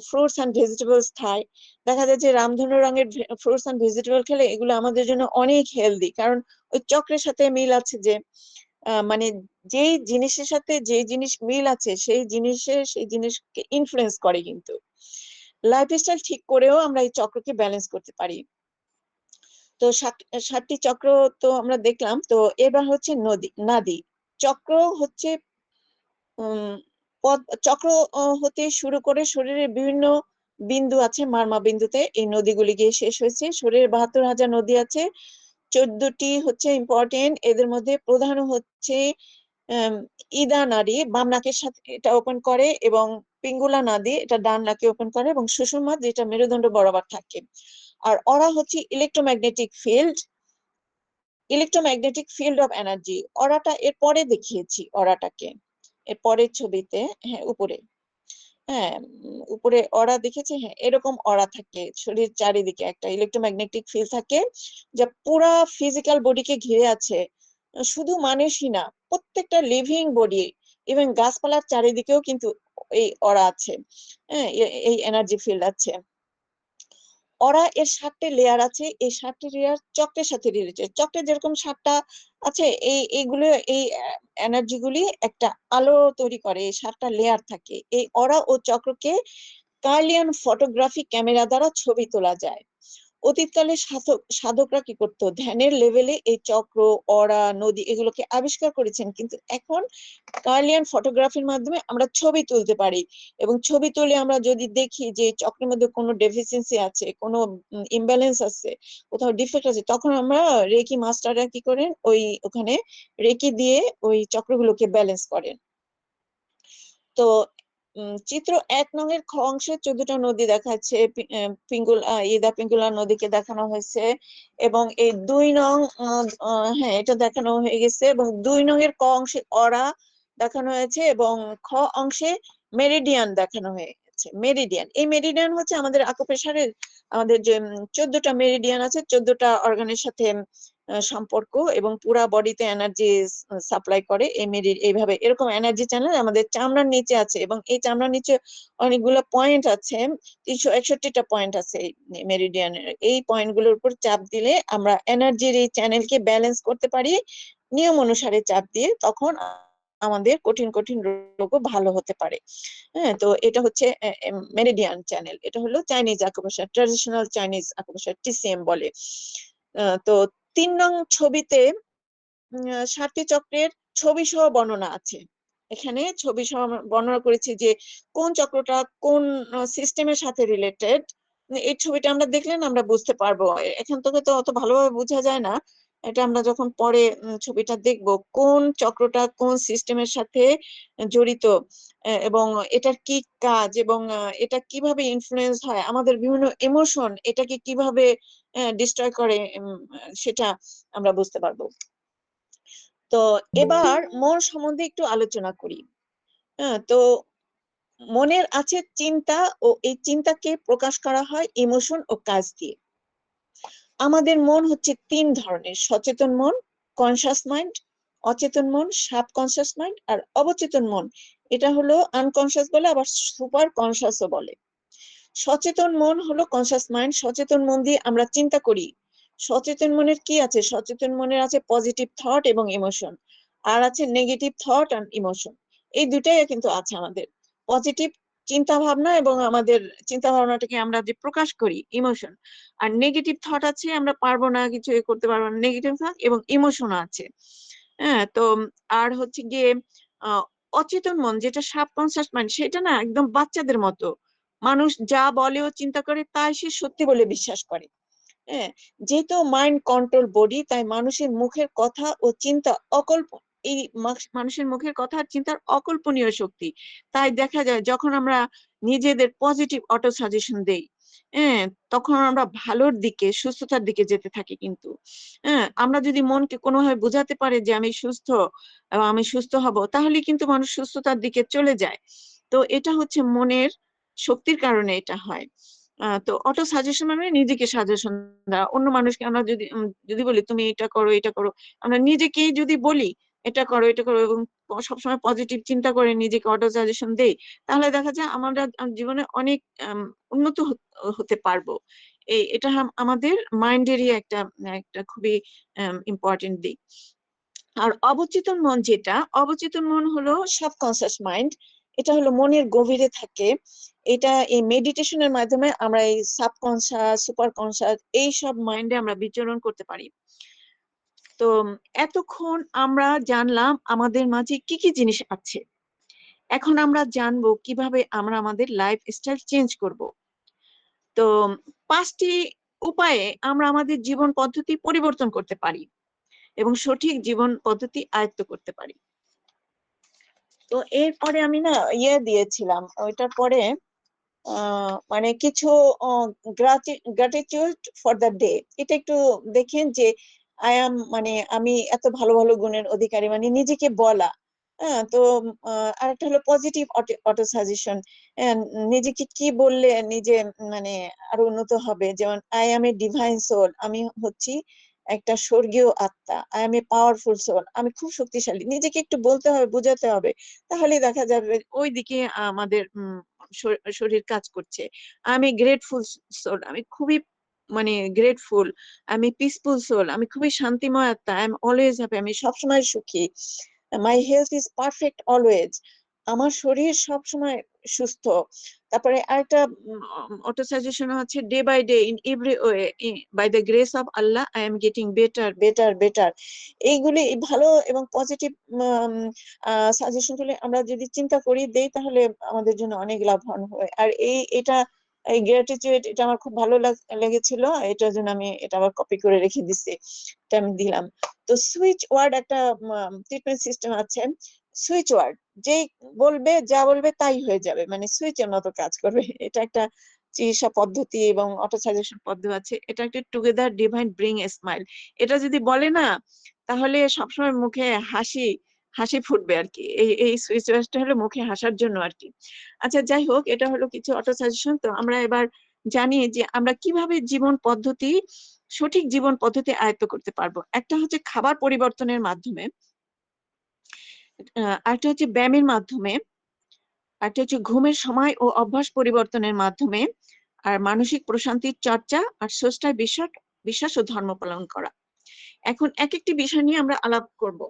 ফ্রুটস অ্যান্ড ভেজিটেবলস খায়। দেখা যায় যে রামধনু রঙের ফ্রুটস অ্যান্ড ভেজিটেবল খেলে এগুলো আমাদের জন্য অনেক হেলদি, কারণ ওই চক্রের সাথে মিল আছে, যে মানে যেই জিনিসের সাথে যে জিনিস মিল আছে, সেই জিনিসকে ইনফ্লুয়েন্স করে। কিন্তু লাইফস্টাইল ঠিক করেও আমরা এই চক্রকে ব্যালেন্স করতে পারি। তো 7টি চক্র তো আমরা দেখলাম। তো এবার হচ্ছে নাদি চক্র হচ্ছে চক্র হতে শুরু করে শরীরের বিভিন্ন বিন্দু আছে, মারমা বিন্দুতে এই নদীগুলি গিয়ে শেষ হয়েছে। শরীরের 72,000 নদী আছে। 14টি হচ্ছে ইম্পর্টেন্ট, এদের মধ্যে প্রধান হচ্ছে ইদা নাড়ি, বাম নাকের সাথে এটা ওপেন করে, এবং পিঙ্গুলা নাদি, এটা ডান নাকে ওপেন করে, এবং সুষুম্না, যেটা মেরুদণ্ড বরাবর থাকে। আর ওরা হচ্ছে ইলেকট্রোম্যাগনেটিক ফিল্ড অফ এনার্জি। অরাটা এর পরে দেখিয়েছি, অরাটাকে এর পরের ছবিতে, হ্যাঁ উপরে, হ্যাঁ উপরে অরা দেখেছি, হ্যাঁ এরকম অরা থাকে, শরীর চারিদিকে একটা ইলেকট্রোম্যাগনেটিক ফিল্ড থাকে, যা পুরা ফিজিক্যাল বডিকে ঘিরে আছে। শুধু মানুষই না, প্রত্যেকটা লিভিং বডি, ইভেন গাছপালার চারিদিকেও কিন্তু এই অরা আছে। হ্যাঁ, এই এনার্জি ফিল্ড আছে। ওরা এর 7টি লেয়ার আছে, এই 7টি লেয়ার চক্রের সাথে রিলেটেড। চক্রে যেরকম 7টা আছে, এইগুলো, এই এনার্জি গুলি একটা আলো তৈরি করে, এই 7টা লেয়ার থাকে। এই অরা ও চক্রকে কার্লিয়ান ফটোগ্রাফি ক্যামেরা দ্বারা ছবি তোলা যায়। অতীতকালে সাধকরা কি করতো, ধ্যানের লেভেলে এই চক্র, অরা, নদী এগুলোকে আবিষ্কার করেছেন, কিন্তু এখন কার্লিয়ান ফটোগ্রাফির মাধ্যমে আমরা ছবি তুলতে পারি, এবং ছবি তুলে আমরা যদি দেখি যে চক্রের মধ্যে কোনো ডেফিসিয়েন্সি আছে, কোনো ইমব্যালেন্স আছে, কোথাও ডিফেক্ট আছে, তখন আমরা রেকি মাস্টাররা কি করেন, ওখানে রেকি দিয়ে ওই চক্রগুলোকে ব্যালেন্স করেন। তো চিত্র 1 নং-এর খ অংশে 14টা নদী দেখাচ্ছে, ইদা পিঙ্গুলা নদীকে দেখানো হয়েছে, এবং এই 2 নং, হ্যাঁ এটা দেখানো হয়ে গেছে, এবং 2 নং-এর ক অংশে অরা দেখানো হয়েছে, এবং খ অংশে মেরিডিয়ান দেখানো হয়েছে। মেরিডিয়ান, এই মেরিডিয়ান হচ্ছে আমাদের আকুপ্রেশারের, আমাদের যে 14টা মেরিডিয়ান আছে, 14টা অর্গানের সাথে সম্পর্ক, এবং পুরা বডিতে এনার্জি সাপ্লাই করে। এইভাবে এরকম এনার্জি চ্যানেল আমাদের চামড়ার নিচে আছে, এবং এই চামড়ার নিচে অনেকগুলো পয়েন্ট আছে, 361টা পয়েন্ট আছে মেরিডিয়ানের। এই পয়েন্ট গুলোর উপর চাপ দিলে আমরা এনার্জির এই চ্যানেলকে ব্যালেন্স করতে পারি, নিয়ম অনুসারে চাপ দিয়ে, তখন আমাদের কঠিন কঠিন রোগও ভালো হতে পারে। হ্যাঁ, তো এটা হচ্ছে মেরিডিয়ান চ্যানেল, এটা হলো Chinese acupuncture, traditional Chinese acupuncture, TCM বলে। তো 3 নং ছবিতে 7টি চক্রের ছবি সহ বর্ণনা আছে। এখানে ছবি সহ বর্ণনা করেছি যে কোন চক্রটা কোন সিস্টেমের সাথে রিলেটেড। এই ছবিটা আমরা দেখলে না আমরা বুঝতে পারবো, এখান থেকে তো অত ভালোভাবে বোঝা যায় না, এটা আমরা যখন পরে ছবিটা দেখব কোন চক্রটা কোন সিস্টেমের সাথে জড়িত, এবং এটার কি কাজ, এবং এটা কিভাবে ইনফ্লুয়েন্স হয় আমাদের বিভিন্ন ইমোশন, এটাকে কিভাবে ডিস্ট্রয় করে, সেটা আমরা বুঝতে পারবো। তো এবার মন সম্বন্ধে একটু আলোচনা করি। তো মনের আছে চিন্তা, ও এই চিন্তাকে প্রকাশ করা হয় ইমোশন ও কাজ দিয়ে। আমাদের মন হচ্ছে 3 ধরনের: সচেতন মন, কনসাস মাইন্ড; অচেতন মন, সাবকনসাস মাইন্ড; আর অবচেতন মন, এটা হলো আনকনসাস বলে, আবার সুপার কনসাসও বলে। সচেতন মন হলো কনসাস মাইন্ড, সচেতন মন দিয়ে আমরা চিন্তা করি। সচেতন মনের কি আছে? সচেতন মনের আছে পজিটিভ থট এবং ইমোশন, আর আছে নেগেটিভ থট এন্ড ইমোশন। এই দুটাই কিন্তু আছে আমাদের। পজিটিভ চিন্তা ভাবনা এবং আমাদের চিন্তা ভাবনাটাকে আমরা যে প্রকাশ করি, ইমোশন। আর নেগেটিভ থট আছে, আমরা পারবো না, কিছু করতে পারবো না, নেগেটিভ থট এবং ইমোশন আছে। হ্যাঁ, তো আর হচ্ছে গিয়ে আহ অচেতন মন, যেটা সাবকনসাস মাইন্ড, সেটা না একদম বাচ্চাদের মতো, মানুষ যা বলে ও চিন্তা করে তাই সে সত্যি বলে বিশ্বাস করে। হ্যাঁ, যেহেতু মাইন্ড কন্ট্রোল বডি, তাই মানুষের মুখের কথা ও চিন্তা এই মানুষের মুখের কথা আর চিন্তার অকল্পনীয় শক্তি। তাই দেখা যায় যখন আমরা নিজেদের পজিটিভ অটো সাজেশন দেই, হ্যাঁ, তখন আমরা ভালোর দিকে, সুস্থতার দিকে যেতে থাকি। কিন্তু হ্যাঁ, আমরা যদি মনকে কোনোভাবে বোঝাতে পারি যে আমি সুস্থ এবং আমি সুস্থ হব, তাহলে কিন্তু মানুষ সুস্থতার দিকে চলে যায়। তো এটা হচ্ছে মনের শক্তির কারণে এটা হয়। তো অটো সাজেশন মানে নিজেকে সাজেশন দেওয়া। অন্য মানুষকে আমরা যদি বলি তুমি এটা করো এটা করো, আমরা নিজেকেই যদি বলি এটা করো এটা করো এবং সবসময় পজিটিভ চিন্তা করে নিজেকে অটো সাজেশন দেই, তাহলে দেখা যায় আমরা জীবনে অনেক উন্নত হতে পারবো। এটা আমাদের মাইন্ডেরই একটা একটা খুবই ইম্পর্টেন্ট দিক। আর অবচেতন মন, যেটা অবচেতন মন হলো সাবকনসিয়াস মাইন্ড, এটা হলো মনের গভীরে থাকে। এটা এই মেডিটেশনের মাধ্যমে আমরা এই সাবকনসিয়াস, সুপার কনসিয়াস, এই সব মাইন্ডে আমরা বিচরণ করতে পারি। তো এতক্ষণ আমরা জানলাম আমাদের মাঝে কি কি জিনিস আছে। এখন আমরা জানবো কিভাবে আমরা আমাদের লাইফ স্টাইল চেঞ্জ করব। তো 5টি উপায়ে আমরা আমাদের জীবন পদ্ধতি পরিবর্তন করতে পারি এবং সঠিক জীবন পদ্ধতি আয়ত্ত করতে পারি। তো এরপরে আমি না দিয়েছিলাম, ওইটার পরে মানে কিছু গ্রাটিটিউড ফর দ্য ডে, এটা একটু দেখেন যে মানে আমি এত ভালো ভালো গুণের অধিকারী, মানে নিজেকে বলা। হ্যাঁ, তো আরেকটা হলো পজিটিভ অটো সাজেশন, নিজেকে কি বললে নিজে মানে আরো উন্নত হবে। যেমন I am a divine soul, আমি হচ্ছি একটা স্বর্গীয় আত্মা। I am a powerful soul, আমি খুব শক্তিশালী। নিজেকে একটু বলতে হবে, বোঝাতে হবে, তাহলে দেখা যাবে ওই দিকে আমাদের শরীর কাজ করছে। আমি গ্রেটফুল সোল, আমি খুবই মানে গ্রেটফুল। আমি পিসফুল সোল, আমি খুবই শান্তিময় আত্মা। আই এম অলওয়েজ হ্যাপি, আমি সবসময় সুখী। My health is perfect always, আমার শরীর সবসময় সুস্থ। তারপরে আরেকটা অটো সাজেশন হচ্ছে day by day, in every way, by the grace of Allah, I am getting better better better. এইগুলি ভালো এবং পজিটিভ সাজেশন গুলি আমরা যদি চিন্তা করি দেই, তাহলে আমাদের জন্য অনেক লাভবান হয়। আর এটা এই গ্র্যাটিটিউড, এটা আমার খুব ভালো লেগেছিল, এটার জন্য আমি এটা আবার কপি করে রেখে দিছি, এটা আমি দিলাম। তো সুইচ ওয়ার্ড একটা ট্রিটমেন্ট সিস্টেম আছে। সুইচ ওয়ার্ড, যেই বলবে যা বলবে তাই হয়ে যাবে, মানে সুইচের মতো কাজ করবে। এটা একটা চিকিৎসা পদ্ধতি এবং অটো সাজেশন পদ্ধতি আছে। এটা একটা together divine bring a smile, এটা যদি বলে না, তাহলে সবসময় মুখে হাসি হাসি ফুটবে আর কি। এই সুইচ ওয়ার্ডটা হলো মুখে হাসার জন্য আর কি। আচ্ছা, যাই হোক, এটা হলো কিছু অটো সাজেশন। তো আমরা এবার জানি যে আমরা কিভাবে জীবন পদ্ধতি, সঠিক জীবন পদ্ধতি আয়ত্ত করতে পারবো। একটা হচ্ছে খাবার পরিবর্তনের মাধ্যমে, আরেকটা হচ্ছে ব্যায়ামের মাধ্যমে, আরেকটা হচ্ছে ঘুমের সময় ও অভ্যাস পরিবর্তনের মাধ্যমে, আর মানসিক প্রশান্তির চর্চা, আর স্রষ্টায় বিশ্বাস বিশ্বাস ও ধর্ম পালন করা। এখন এক একটি বিষয় নিয়ে আমরা আলাপ করব।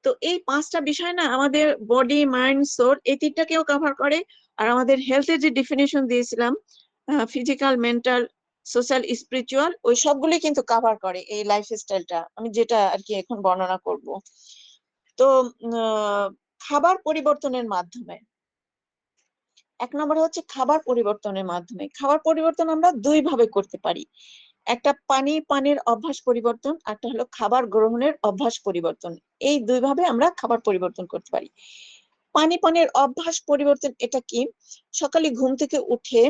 তো এই 5টা বিষয় না আমাদের বডি, মাইন্ড, সোল এই তিনটাকেও কভার করে। আর আমাদের হেলথের যে ডেফিনেশন দিয়েছিলাম, ফিজিক্যাল, মেন্টাল, সোশ্যাল, স্পিরিচুয়াল, ওই সবগুলি কিন্তু কভার করে এই লাইফস্টাইলটা, আমি যেটা আর কি এখন বর্ণনা করব। তো খাবার পরিবর্তনের মাধ্যমে, এক নম্বরে হচ্ছে খাবার পরিবর্তনের মাধ্যমে। খাবার পরিবর্তন আমরা দুই ভাবে করতে পারি। একটা পানির অভ্যাস পরিবর্তন, একটা হলো খাবার গ্রহণের অভ্যাস পরিবর্তন। এই দুই ভাবে আমরা খাবার পরিবর্তন করতে পারি। পানির অভ্যাস পরিবর্তন এটা কি? সকালে ঘুম থেকে উঠে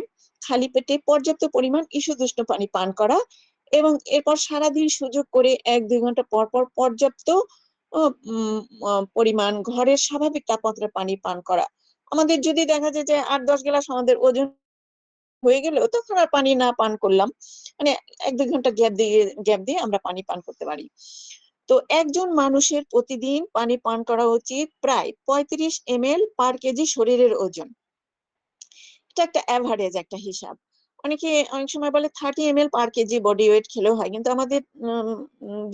খালি পেটে পর্যাপ্ত পরিমাণ ঈষৎ উষ্ণ পানি পান করা, এবং এরপর সারাদিন সুযোগ করে 1-2 ঘন্টা পর পর পর্যাপ্ত পরিমাণ ঘরের স্বাভাবিক তাপমাত্রার পানি পান করা। আমাদের যদি দেখা যায় যে 8-10 গ্লাস আমাদের ওজন হয়ে গেল, তখন আর পানি না পান করলাম, মানে 1-2 ঘন্টা গ্যাপ দিয়ে আমরা পানি পান করতে পারি। তো একজন মানুষের প্রতিদিন পানি পান করা উচিত প্রায় 35 ml পার কেজি শরীরের ওজন। এটা একটা অ্যাভারেজ একটা হিসাব। অনেকে অনেক সময় বলে 30 ml পার কেজি বডি ওয়েট খেলেও হয়, কিন্তু আমাদের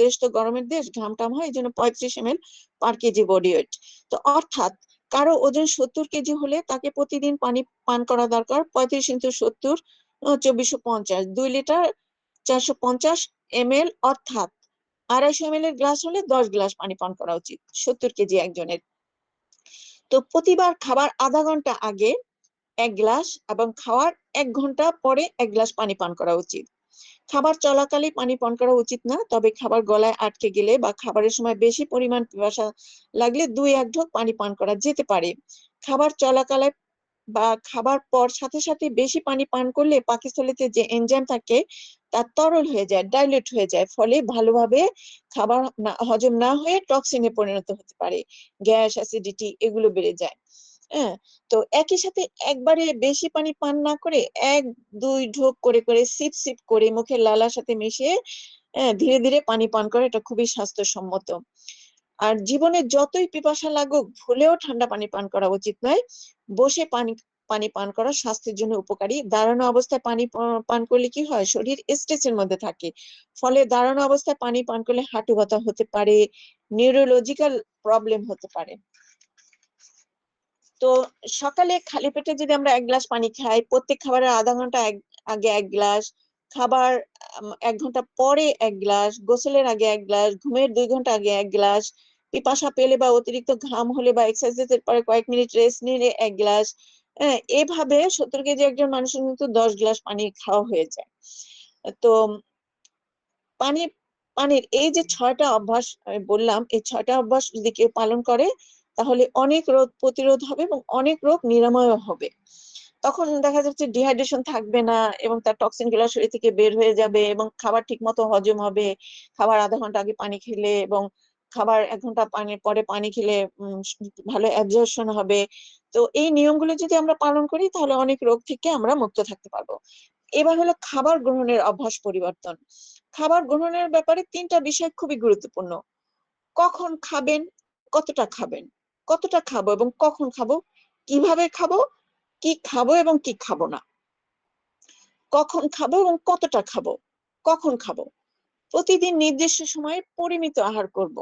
দেশ তো গরমের দেশ, ঘাম টাম হয়, এই জন্য 35 ml পার কেজি বডি ওয়েট। তো অর্থাৎ কারো ওজন 70 কেজি হলে তাকে প্রতিদিন পানি পান করা দরকার 35 × 70, 2450, 2 লিটার 450 ml, অর্থাৎ 250 ml এর গ্লাস হলে 10 গ্লাস পানি পান করা উচিত 70 কেজি একজনের। তো প্রতিবার খাবার আধা ঘন্টা আগে 1 গ্লাস এবং খাওয়ার 1 ঘন্টা পরে 1 গ্লাস পানি পান করা উচিত। খাবার চলাকালে পানি পান করা উচিত না, তবে খাবার গলায় আটকে গেলে বা খাবারের সময় বেশি পরিমাণ পিপাসা লাগলে 2-1 ঢোক পানি পান করা যেতে পারে। খাবার চলাকালে বা খাবার পর সাথে সাথে বেশি পানি পান করলে পাকস্থলীতে যে এনজাইম থাকে তা তরল হয়ে যায়, ডাইলেট হয়ে যায়, ফলে ভালোভাবে খাবার হজম না হয়ে টক্সিনে পরিণত হতে পারে। গ্যাস, অ্যাসিডিটি এগুলো বেড়ে যায়। হ্যাঁ, তো একই সাথে একবারে বেশি পানি পান না করে 1-2 ঢোক করে করে সিপ সিপ করে মুখের লালার সাথে মিশিয়ে ধীরে ধীরে পানি পান করা, এটা খুবই স্বাস্থ্যসম্মত। আর জীবনে যতই পিপাসা লাগুক ভুলেও ঠান্ডা পানি পান করা উচিত নয়। বসে পানি পানি পান করা স্বাস্থ্যের জন্য উপকারী। দাঁড়ানো অবস্থায় পানি পান করলে কি হয়, শরীর স্ট্রেচের মধ্যে থাকে, ফলে দাঁড়ানো অবস্থায় পানি পান করলে হাঁটু ব্যথা হতে পারে, নিউরোলজিক্যাল প্রবলেম হতে পারে। তো সকালে খালি পেটে যদি আমরা 1 গ্লাস পানি খাই, প্রত্যেক খাবারের আধা ঘন্টা আগে 1 গ্লাস, খাবার 1 ঘন্টা পরে 1 গ্লাস, গোসলের আগে 1 গ্লাস, ঘুমের 2 ঘন্টা আগে 1 গ্লাস, পিপাসা পেলে বা অতিরিক্ত ঘাম হলে বা এক্সারসাইজের পরে কয়েক মিনিট রেস্ট নিলে 1 গ্লাস। এভাবে 70 কেজি একজন মানুষের কিন্তু 10 গ্লাস পানি খাওয়া হয়ে যায়। তো পানি পানির এই যে 6টা অভ্যাস আমি বললাম, এই 6টা অভ্যাস যদি কেউ পালন করে তাহলে অনেক রোগ প্রতিরোধ হবে এবং অনেক রোগ নিরাময়ও হবে। তখন দেখা যাচ্ছে ডিহাইড্রেশন থাকবে না এবং তার টক্সিন গুলো শরীর থেকে বের হয়ে যাবে এবং খাবার ঠিক মতো হজম হবে। খাবার আধা ঘন্টা আগে পানি খেলে এবং খাবার 1 ঘন্টা পরে পানি খেলে ভালো অ্যাবজর্পশন হবে। তো এই নিয়মগুলো যদি আমরা পালন করি তাহলে অনেক রোগ থেকে আমরা মুক্ত থাকতে পারবো। এবার হলো খাবার গ্রহণের অভ্যাস পরিবর্তন। খাবার গ্রহণের ব্যাপারে 3টা বিষয় খুবই গুরুত্বপূর্ণ। কখন খাবেন, কতটা খাবেন, কতটা খাবো এবং কখন খাবো, কিভাবে খাবো, কি খাবো এবং কি খাবো না, কখন খাবো এবং কতটা খাবো, কখন খাবো। প্রতিদিন নির্দিষ্ট সময়ে পরিমিত আহার করব।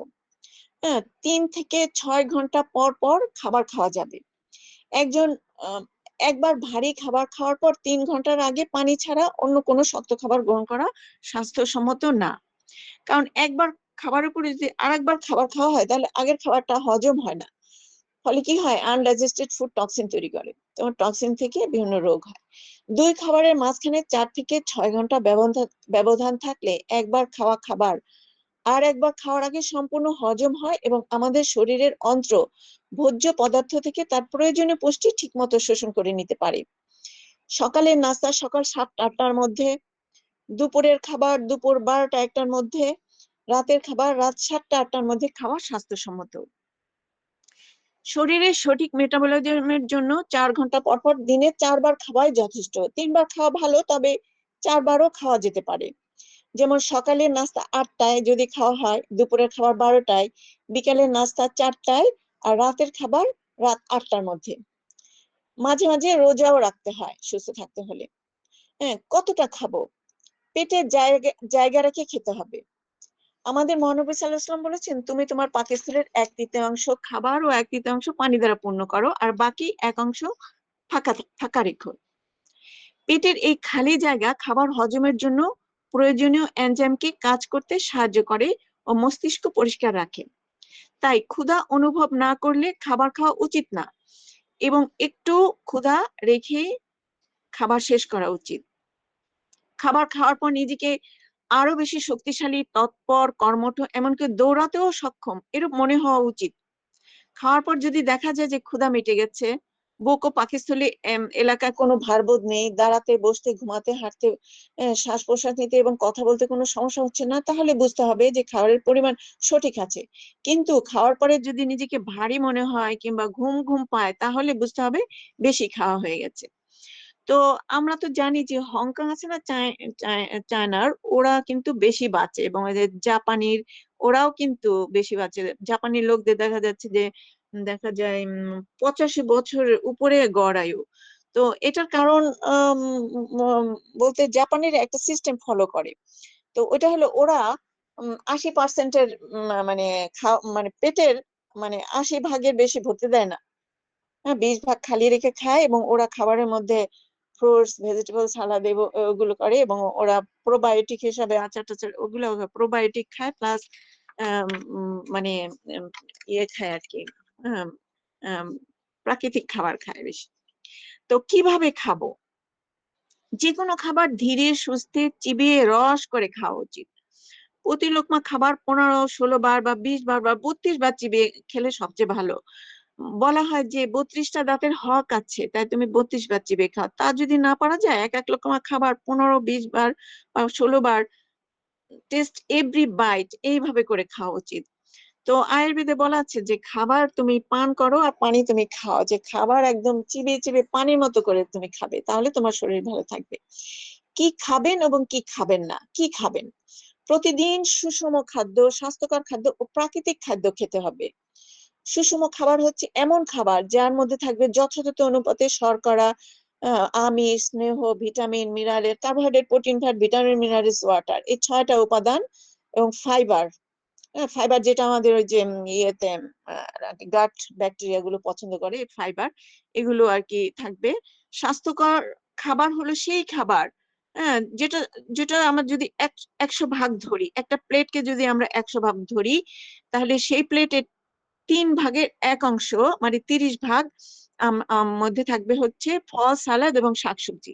হ্যাঁ, 3 থেকে 6 ঘন্টা পর পর খাবার খাওয়া যাবে। একজন আহ, একবার ভারী খাবার খাওয়ার পর 3 ঘন্টার আগে পানি ছাড়া অন্য কোনো শক্ত খাবার গ্রহণ করা স্বাস্থ্যসম্মত না। কারণ একবার খাবারের উপরে যদি আরেকবার খাবার খাওয়া হয় তাহলে আগের খাবারটা হজম হয় না, ফলে কি হয়, আনডাইজেস্টেড ফুড টক্সিন তৈরি করে, তোমার টক্সিন থেকে বিভিন্ন রোগ হয়। 2 খাবারের মাঝখানে 4 থেকে 6 ঘন্টা ব্যবধান থাকলে একবার খাওয়া খাবার আর একবার খাওয়ার আগে সম্পূর্ণ হজম হয় এবং আমাদের শরীরের অন্ত্র ভোজ্য পদার্থ থেকে তার প্রয়োজনীয় পুষ্টি ঠিকমতো শোষণ করে নিতে পারে। সকালের নাস্তা সকাল 7টা-8টার মধ্যে, দুপুরের খাবার দুপুর 12টা-1টার মধ্যে, রাতের খাবার রাত 7টা-8টার মধ্যে খাওয়া স্বাস্থ্যসম্মত। শরীরের সঠিক মেটাবলিজমের জন্য 4 ঘন্টা পর পর দিনে 4 বার খাওয়াই যথেষ্ট। 3 বার খাওয়া ভালো, তবে 4 বারও খাওয়া যেতে পারে। যেমন সকালের নাস্তা 8টায় যদি খাওয়া হয়, দুপুরের খাবার 12টায়, বিকালের নাস্তা 4টায়, আর রাতের খাবার রাত 8টার মধ্যে। মাঝে মাঝে রোজাও রাখতে হয় সুস্থ থাকতে হলে। কতটা খাবো, পেটে জায়গা জায়গা রেখে খেতে হবে। আমাদের মহানবী সাল্লাল্লাহু আলাইহি ওয়াসাল্লাম বলেছেন, তুমি তোমার পাকস্থলীর 1/3 খাবার ও 1/3 পানি দ্বারা পূর্ণ করো, আর বাকি 1 অংশ ফাঁকা ফাঁকা রেখো। পেটের এই খালি জায়গা খাবার হজমের জন্য প্রয়োজনীয় এনজাইমকে কাজ করতে সাহায্য করে ও মস্তিষ্ক পরিষ্কার রাখে। তাই ক্ষুধা অনুভব না করলে খাবার খাওয়া উচিত না, এবং একটু ক্ষুধা রেখে খাবার শেষ করা উচিত। খাবার খাওয়ার পর নিজেকে আরো বেশি শক্তিশালী, তৎপর, কর্মঠ, এমনকি দৌড়াতেও সক্ষম এরূপ মনে হওয়া উচিত। খাওয়ার পর যদি দেখা যায় যে ক্ষুধা মিটে গেছে, বুক ও পাকস্থলী এলাকায় কোনো ভারবোধ নেই, দাঁড়াতে, বসতে, ঘুমাতে, হাঁটতে, শ্বাস প্রশ্বাস নিতে এবং কথা বলতে কোনো সমস্যা হচ্ছে না, তাহলে বুঝতে হবে যে খাবারের পরিমাণ সঠিক আছে। কিন্তু খাওয়ার পরে যদি নিজেকে ভারী মনে হয় কিংবা ঘুম ঘুম পায়, তাহলে বুঝতে হবে বেশি খাওয়া হয়ে গেছে। তো আমরা তো জানি যে হংকং আছে না, চায়নার, ওরা কিন্তু বেশি বাঁচে, এবং ওই যে জাপানির, ওরাও কিন্তু বেশি বাঁচে। জাপানি লোকদের দেখা যাচ্ছে যে দেখা যায় 85 বছরের উপরে গড় আয়ু। তো এটার কারণ বলতে জাপানের একটা সিস্টেম ফলো করে। তো ওটা হলো ওরা 80%-এর মানে মানে পেটের 80 ভাগের বেশি ভরতে দেয় না। হ্যাঁ, 20 ভাগ খালি রেখে খায়, এবং ওরা খাবারের মধ্যে ফ্রুটস, ভেজিটেবল, সালাদ ওগুলো করে, এবং ওরা প্রোবায়োটিক হিসাবে আচার টাচার ওগুলো প্রোবায়োটিক খায়, প্লাস মানে উম, ইয়ে খায় আর কি, আম, আম, প্রাকৃতিক খাবার খায় বেশি। তো কিভাবে খাবো? যে কোনো খাবার ধীরে সুস্থে চিবিয়ে রস করে খাওয়া উচিত। প্রতি লোকমা খাবার 15-16 বার বা 20 বার বা 32 বার চিবিয়ে খেলে সবচেয়ে ভালো। বলা হয় যে 32টা দাঁতের হক আছে, তাই তুমি 32 বার চিবিয়ে খাও। তা যদি না পারা যায়, এক এক রকমের খাবার 15-20 বার বা 16 বার, টেস্ট এভরি বাইট, এইভাবে করে খাওয়া উচিত। তো আয়ুর্বেদে বলা আছে যে খাবার তুমি পান করো আর পানি তুমি খাও, যে খাবার একদম চিবিয়ে চিবিয়ে পানির মতো করে তুমি খাবে, তাহলে তোমার শরীর ভালো থাকবে। কি খাবেন এবং কি খাবেন না? কি খাবেন? প্রতিদিন সুষম খাদ্য, স্বাস্থ্যকর খাদ্য ও প্রাকৃতিক খাদ্য খেতে হবে। সুষম খাবার হচ্ছে এমন খাবার যার মধ্যে থাকবে যথাযথ অনুপাতে শর্করা, আমিষ, স্নেহ, vitamin, mineral, carbohydrate, protein, fat, vitamin, minerals, water, এই 6টা উপাদান, এবং ফাইবার। হ্যাঁ, ফাইবার যেটা আমাদের ওই যে ইয়েতে গাট ব্যাকটেরিয়া গুলো পছন্দ করে, ফাইবার, এগুলো আর কি থাকবে। স্বাস্থ্যকর খাবার হলো সেই খাবার, হ্যাঁ, যেটা যেটা আমরা যদি 100 ভাগ ধরি, একটা প্লেটকে যদি আমরা 100 ভাগ ধরি, তাহলে সেই প্লেটে 3 ভাগের 1 অংশ, মানে 30 ভাগ মধ্যে থাকবে হচ্ছে ফল, সালাদ এবং শাকসবজি।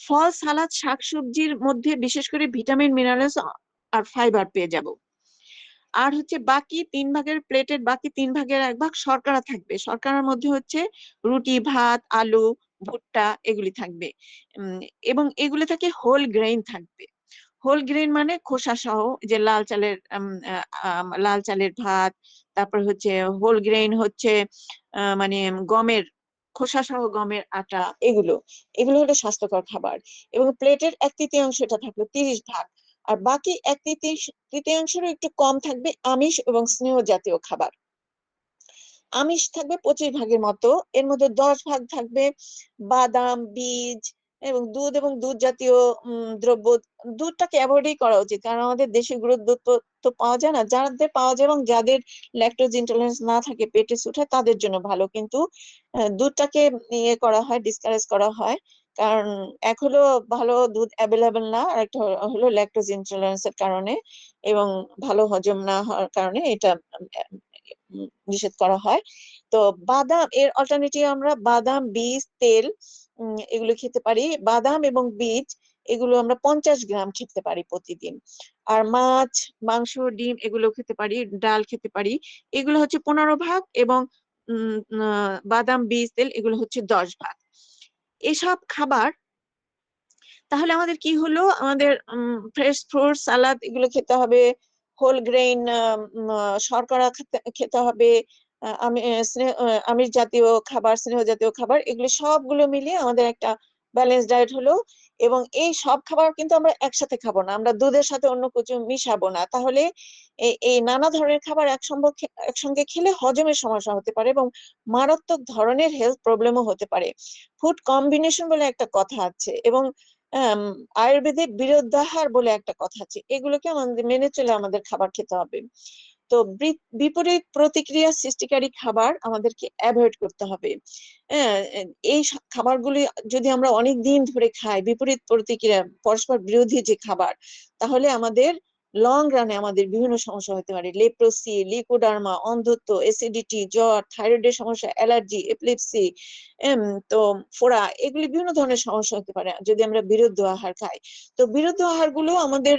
ফল, সালাদ, শাকসবজির মধ্যে বিশেষ করে ভিটামিন, মিনারেলস আর ফাইবার পেয়ে যাব। আর হচ্ছে বাকি 3 ভাগের প্লেটের বাকি 3 ভাগের 1 ভাগ শর্করা থাকবে। শর্করার মধ্যে হচ্ছে রুটি, ভাত, আলু, ভুট্টা, এগুলি থাকবে। উম, এবং এগুলো থেকে হোল গ্রেইন থাকবে। হোল গ্রেইন মানে খোসা সহ, যে লাল চালের ভাত, তারপর হচ্ছে হোল গ্রেইন হচ্ছে মানে গমের খোসা সহ গমের আটা, এগুলো এগুলো হলো স্বাস্থ্যকর খাবার। এবং প্লেটের 1/3 থাকলো 30 ভাগ, আর বাকি 1/3-তৃতীয়াংশেরও একটু কম থাকবে আমিষ এবং স্নেহ জাতীয় খাবার। আমিষ থাকবে 25 ভাগের মতো, এর মধ্যে 10 ভাগ থাকবে বাদাম, বীজ এবং দুধ, এবং দুধ জাতীয় দ্রব্য। দুধটাকে অ্যাভয়েডই করা উচিত, কারণ আমাদের দেশি গরুর দুধ তো পাওয়া যায় না। যাদের পাওয়া যায় এবং যাদের ল্যাকটোজ ইন্টলারেন্স না থাকে, পেটে উঠে, তাদের জন্য ভালো, কিন্তু দুধটাকে ইয়ে করা হয়, ডিসকারেজ করা হয়। কারণ এক হলো ভালো দুধ অ্যাভেলেবেল না, আর একটা হলো ল্যাকটোজ ইন্টলারেন্সের কারণে এবং ভালো হজম না হওয়ার কারণে এটা নিষেধ করা হয়। তো বাদাম এর অল্টারনেটিভ আমরা বাদাম, বীজ, তেল, এগুলো খেতে পারি। বাদাম এবং বীজ এগুলো আমরা 50 গ্রাম খেতে পারি প্রতিদিন। আর মাছ, মাংস, ডিম এগুলো খেতে পারি, ডাল খেতে পারি। এগুলো হচ্ছে 15 ভাগ, এবং বাদাম, বীজ, তেল এগুলো হচ্ছে 10 ভাগ। এসব খাবার, তাহলে আমাদের কি হলো, আমাদের ফ্রেশ ফ্রুট, সালাদ এগুলো খেতে হবে, হোল গ্রেইন, শর্করা খেতে হবে, আমিষ জাতীয় খাবার, স্নেহ জাতীয় খাবার, এগুলো সবগুলো মিলিয়ে আমাদের একটা ব্যালেন্স ডায়েট হলো। এবং এই সব খাবার কিন্তু আমরা একসাথে খাবো না, আমরা দুধের সাথে অন্য কিছু মিশাবো না, তাহলে এই নানা ধরনের খাবার একসঙ্গে খেলে হজমের সমস্যা হতে পারে এবং মারাত্মক ধরনের হেলথ প্রবলেমও হতে পারে। ফুড কম্বিনেশন বলে একটা কথা আছে, এবং আয়ুর্বেদে বিরুদ্ধাহার বলে একটা কথা আছে, এগুলোকে আমাদের মেনে চলে আমাদের খাবার খেতে হবে। তো বিপরীত প্রতিক্রিয়া সৃষ্টিকারী খাবার আমাদেরকে অ্যাভয়েড করতে হবে। হ্যাঁ, এই খাবারগুলি যদি আমরা অনেক দিন ধরে খাই, বিপরীত প্রতিক্রিয়া পরস্পর বিরোধী যে খাবার, তাহলে আমাদের লং রানে আমাদের বিভিন্ন সমস্যা হতে পারে। লেপ্রোসি, লিকোডার্মা, অন্ধত্ব, অ্যাসিডিটি, জ্বর, থাইরয়েডের সমস্যা, অ্যালার্জি, এপিলেপসি, তো ফোড়া, এগুলি বিভিন্ন ধরনের সমস্যা হতে পারে যদি আমরা বিরুদ্ধ আহার খাই। তো বিরুদ্ধ আহার গুলো আমাদের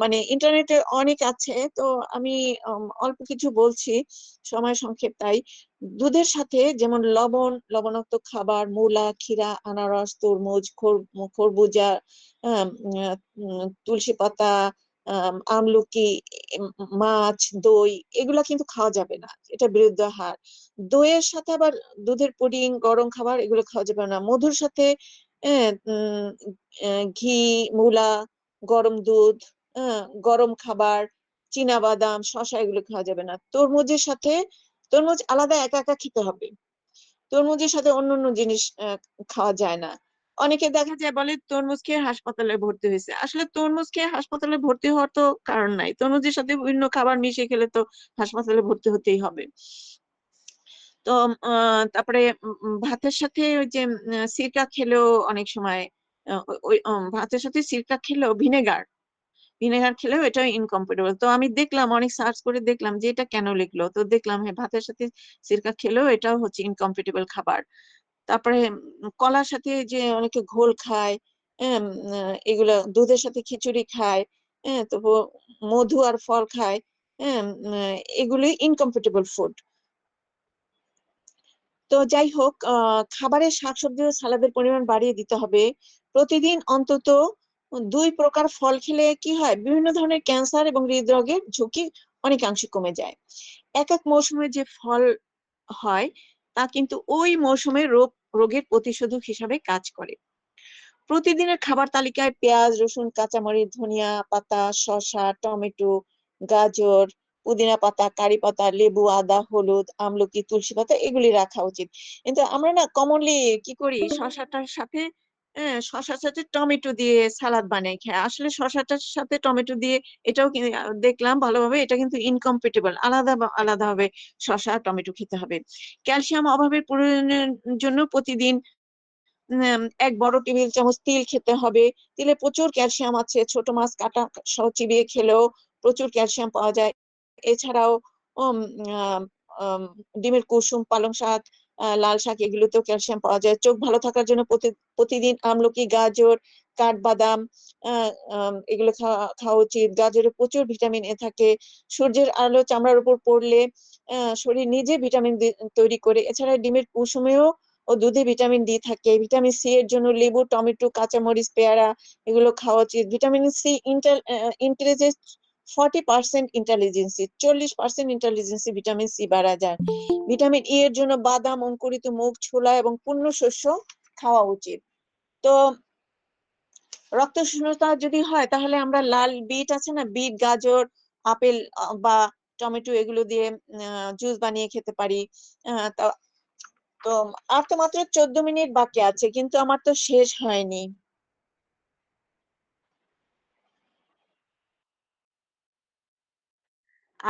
মানে ইন্টারনেটে অনেক আছে, তো আমি অল্প কিছু বলছি, সময় সংক্ষেপ তাই। দুধের সাথে যেমন লবণ, লবণাক্ত খাবার, মূলা, ক্ষীরা, আনারস, তরমুজ, খরবুজা, তুলসী পাতা, আমলকি, মাছ, দই, এগুলা কিন্তু খাওয়া যাবে না, এটা বিরুদ্ধ আহার। দইয়ের সাথে আবার দুধের পুডিং, গরম খাবার, এগুলো খাওয়া যাবে না। মধুর সাথে ঘি, মূলা, গরম দুধ, গরম খাবার, চীনা বাদাম, শসা, এগুলো খাওয়া যাবে না। তরমুজের সাথে, তরমুজ আলাদা একা একা খেতে হবে, তরমুজের সাথে অন্য অন্য জিনিস খাওয়া যায় না। অনেকে দেখা যায় বলে তরমুজ খেয়ে হাসপাতালে ভর্তি হয়েছে, আসলে তরমুজ খেয়ে হাসপাতালে ভর্তি হওয়ার তো কারণ নাই, তরমুজের সাথে বিভিন্ন খাবার মিশিয়ে খেলে তো হাসপাতালে ভর্তি হতেই হবে। তো তারপরে ভাতের সাথে ওই যে সিরকা খেলেও অনেক সময়, ওই ভাতের সাথে সিরকা খেলেও, ভিনেগার ভিনেগার খেলেও এটা ইনকম্পারেবল। তো আমি দেখলাম, অনেক সার্চ করে দেখলাম যে এটা কেন লিখলো, তো দেখলাম হ্যাঁ, ভাতের সাথে সিরকা খেলেও এটাও হচ্ছে ইনকম্পারেবল খাবার। তারপরে কলার সাথে যে অনেকে ঘোল খায়, এগুলা দুধের সাথে খিচুড়ি খায়, হ্যাঁ, তো মধু আর ফল খায়, হ্যাঁ, এগুলি ইনকম্পারেবল ফুড। তো যাই হোক, খাবারের শাকসবজি ও সালাদের পরিমাণ বাড়িয়ে দিতে হবে। প্রতিদিন অন্তত 2 প্রকার ফল খেলে কি হয়, বিভিন্ন ধরনের ক্যান্সার এবং হৃদরোগের ঝুঁকি অনেকাংশে কমে যায়। এক এক মৌসুমে যে ফল হয় তা কিন্তু ওই মৌসুমের রোগের প্রতিষেধক হিসাবে কাজ করে। প্রতিদিনের খাবার তালিকায় পেঁয়াজ, রসুন, কাঁচামরিচ, ধনিয়া পাতা, শসা, টমেটো, গাজর, পুদিনা পাতা, কারি পাতা, লেবু, আদা, হলুদ, আমলকি, তুলসী পাতা, এগুলি রাখা উচিত। কিন্তু আমরা না কমনলি কি করি, শসাটার সাথে শসার সাথে টমেটো দিয়ে সালাদ বানাই খাই। আসলে শসাটার সাথে টমেটো দিয়ে এটাও দেখলাম ভালোভাবে, এটা কিন্তু ইনকম্পিটেবল, আলাদা আলাদা ভাবে শসা টমেটো খেতে হবে। ক্যালসিয়াম অভাবের পূরণের জন্য প্রতিদিন 1 বড় টেবিল চামচ তিল খেতে হবে। তিলে প্রচুর ক্যালসিয়াম আছে, ছোট মাছ কাটা সহ চিবিয়ে খেলেও প্রচুর ক্যালসিয়াম পাওয়া যায়। এছাড়াও উম, আহ, উম, ডিমের কুসুম, পালং শাক, লাল শাক, এগুলোতেও ক্যালসিয়াম পাওয়া যায়। চোখ ভালো থাকার জন্য প্রতিদিন আমলকি, গাজর, কাঠবাদাম, এগুলো খাওয়া খাওয়া উচিত। গাজরে প্রচুর ভিটামিন এ থাকে। সূর্যের আলো চামড়ার উপর পড়লে শরীর নিজে ভিটামিন তৈরি করে। এছাড়া ডিমের কুসুমেও ও দুধে ভিটামিন ডি থাকে। ভিটামিন সি এর জন্য লেবু, টমেটো, কাঁচামরিচ, পেয়ারা, এগুলো খাওয়া উচিত। Vitamin C intelligence 40% intelligence, 40% intelligence vitamin C বাড়া যায়। ভিটামিন ই এর জন্য বাদাম, অঙ্কুরিত মুগ, ছোলা এবং পূর্ণ শস্য খাওয়া উচিত। তো রক্ত শূন্যতা যদি হয় তাহলে আমরা লাল বিট আছে না, বিট, গাজর, আপেল বা টমেটো, এগুলো দিয়ে জুস বানিয়ে খেতে পারি। তো তো আর তো মাত্র 14 মিনিট বাকি আছে, কিন্তু আমার তো শেষ হয়নি।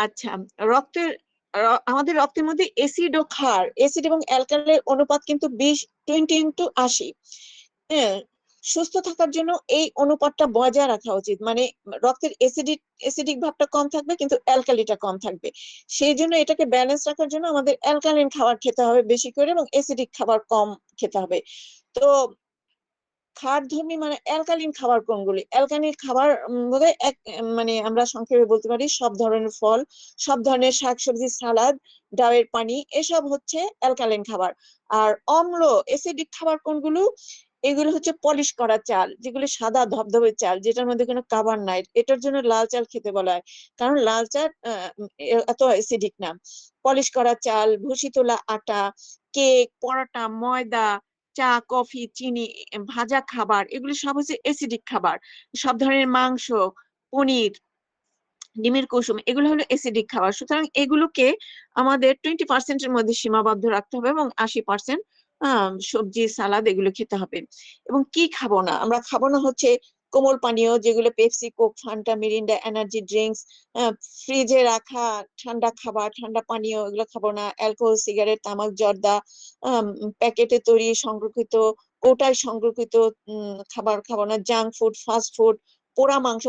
আচ্ছা, রক্তের আমাদের রক্তের মধ্যে অ্যাসিড ও ক্ষার, অ্যাসিড এবং অ্যালকালের অনুপাত কিন্তু 20-20:80। হ্যাঁ, সুস্থ থাকার জন্য এই অনুপাতটা বজায় রাখা উচিত, মানে রক্তের অ্যাসিডিক ভাবটা কম থাকবে কিন্তু অ্যালকালিটা কম থাকবে। সেই জন্য এটাকে ব্যালেন্স রাখার জন্য আমাদের অ্যালকালিন খাবার খেতে হবে বেশি করে, এবং অ্যাসিডিক খাবার কম খেতে হবে। তো ক্ষারধর্মী মানে অ্যালকালিন খাবার কোনগুলি? অ্যালকালিন খাবার বোধহয় মানে আমরা সংক্ষেপে বলতে পারি সব ধরনের ফল, সব ধরনের শাকসবজি, সালাদ, ডাবের পানি, এসব হচ্ছে অ্যালকালিন খাবার। আর অম্ল অ্যাসিডিক খাবার কোনগুলো? এগুলো হচ্ছে পলিশ করা চাল, যেগুলো সাদা ধবধবে চাল, যেটার মধ্যে কোনো কাবার নাই। এটার জন্য লাল চাল খেতে বলা হয়, কারণ লাল চাল এত অ্যাসিডিক না। পলিশ করা চাল, ভুসি তোলা আটা, কেক, পরোটা, ময়দা, চা, কফি, চিনি, ভাজা খাবার, এগুলো সব হচ্ছে অ্যাসিডিক খাবার। সব ধরনের মাংস, পনির, ডিমের কুসুম, এগুলো হলো অ্যাসিডিক খাবার। সুতরাং এগুলোকে আমাদের 20%-এর মধ্যে সীমাবদ্ধ রাখতে হবে এবং 80% সবজি সালাদ এগুলো খেতে হবে। এবং কি খাবো না, আমরা খাবো না হচ্ছে কোমল পানীয় যেগুলো Pepsi, Coke, Fanta, Mirinda, energy drinks, ফ্রিজে রাখা ঠান্ডা খাবার, ঠান্ডা পানীয় এগুলো খাবো না। অ্যালকোহল, সিগারেট, তামাক, জর্দা, প্যাকেটে তৈরি সংরক্ষিত, কৌটায় সংরক্ষিত খাবার খাবো না। জাঙ্ক ফুড, ফাস্ট ফুড, পোড়া মাংস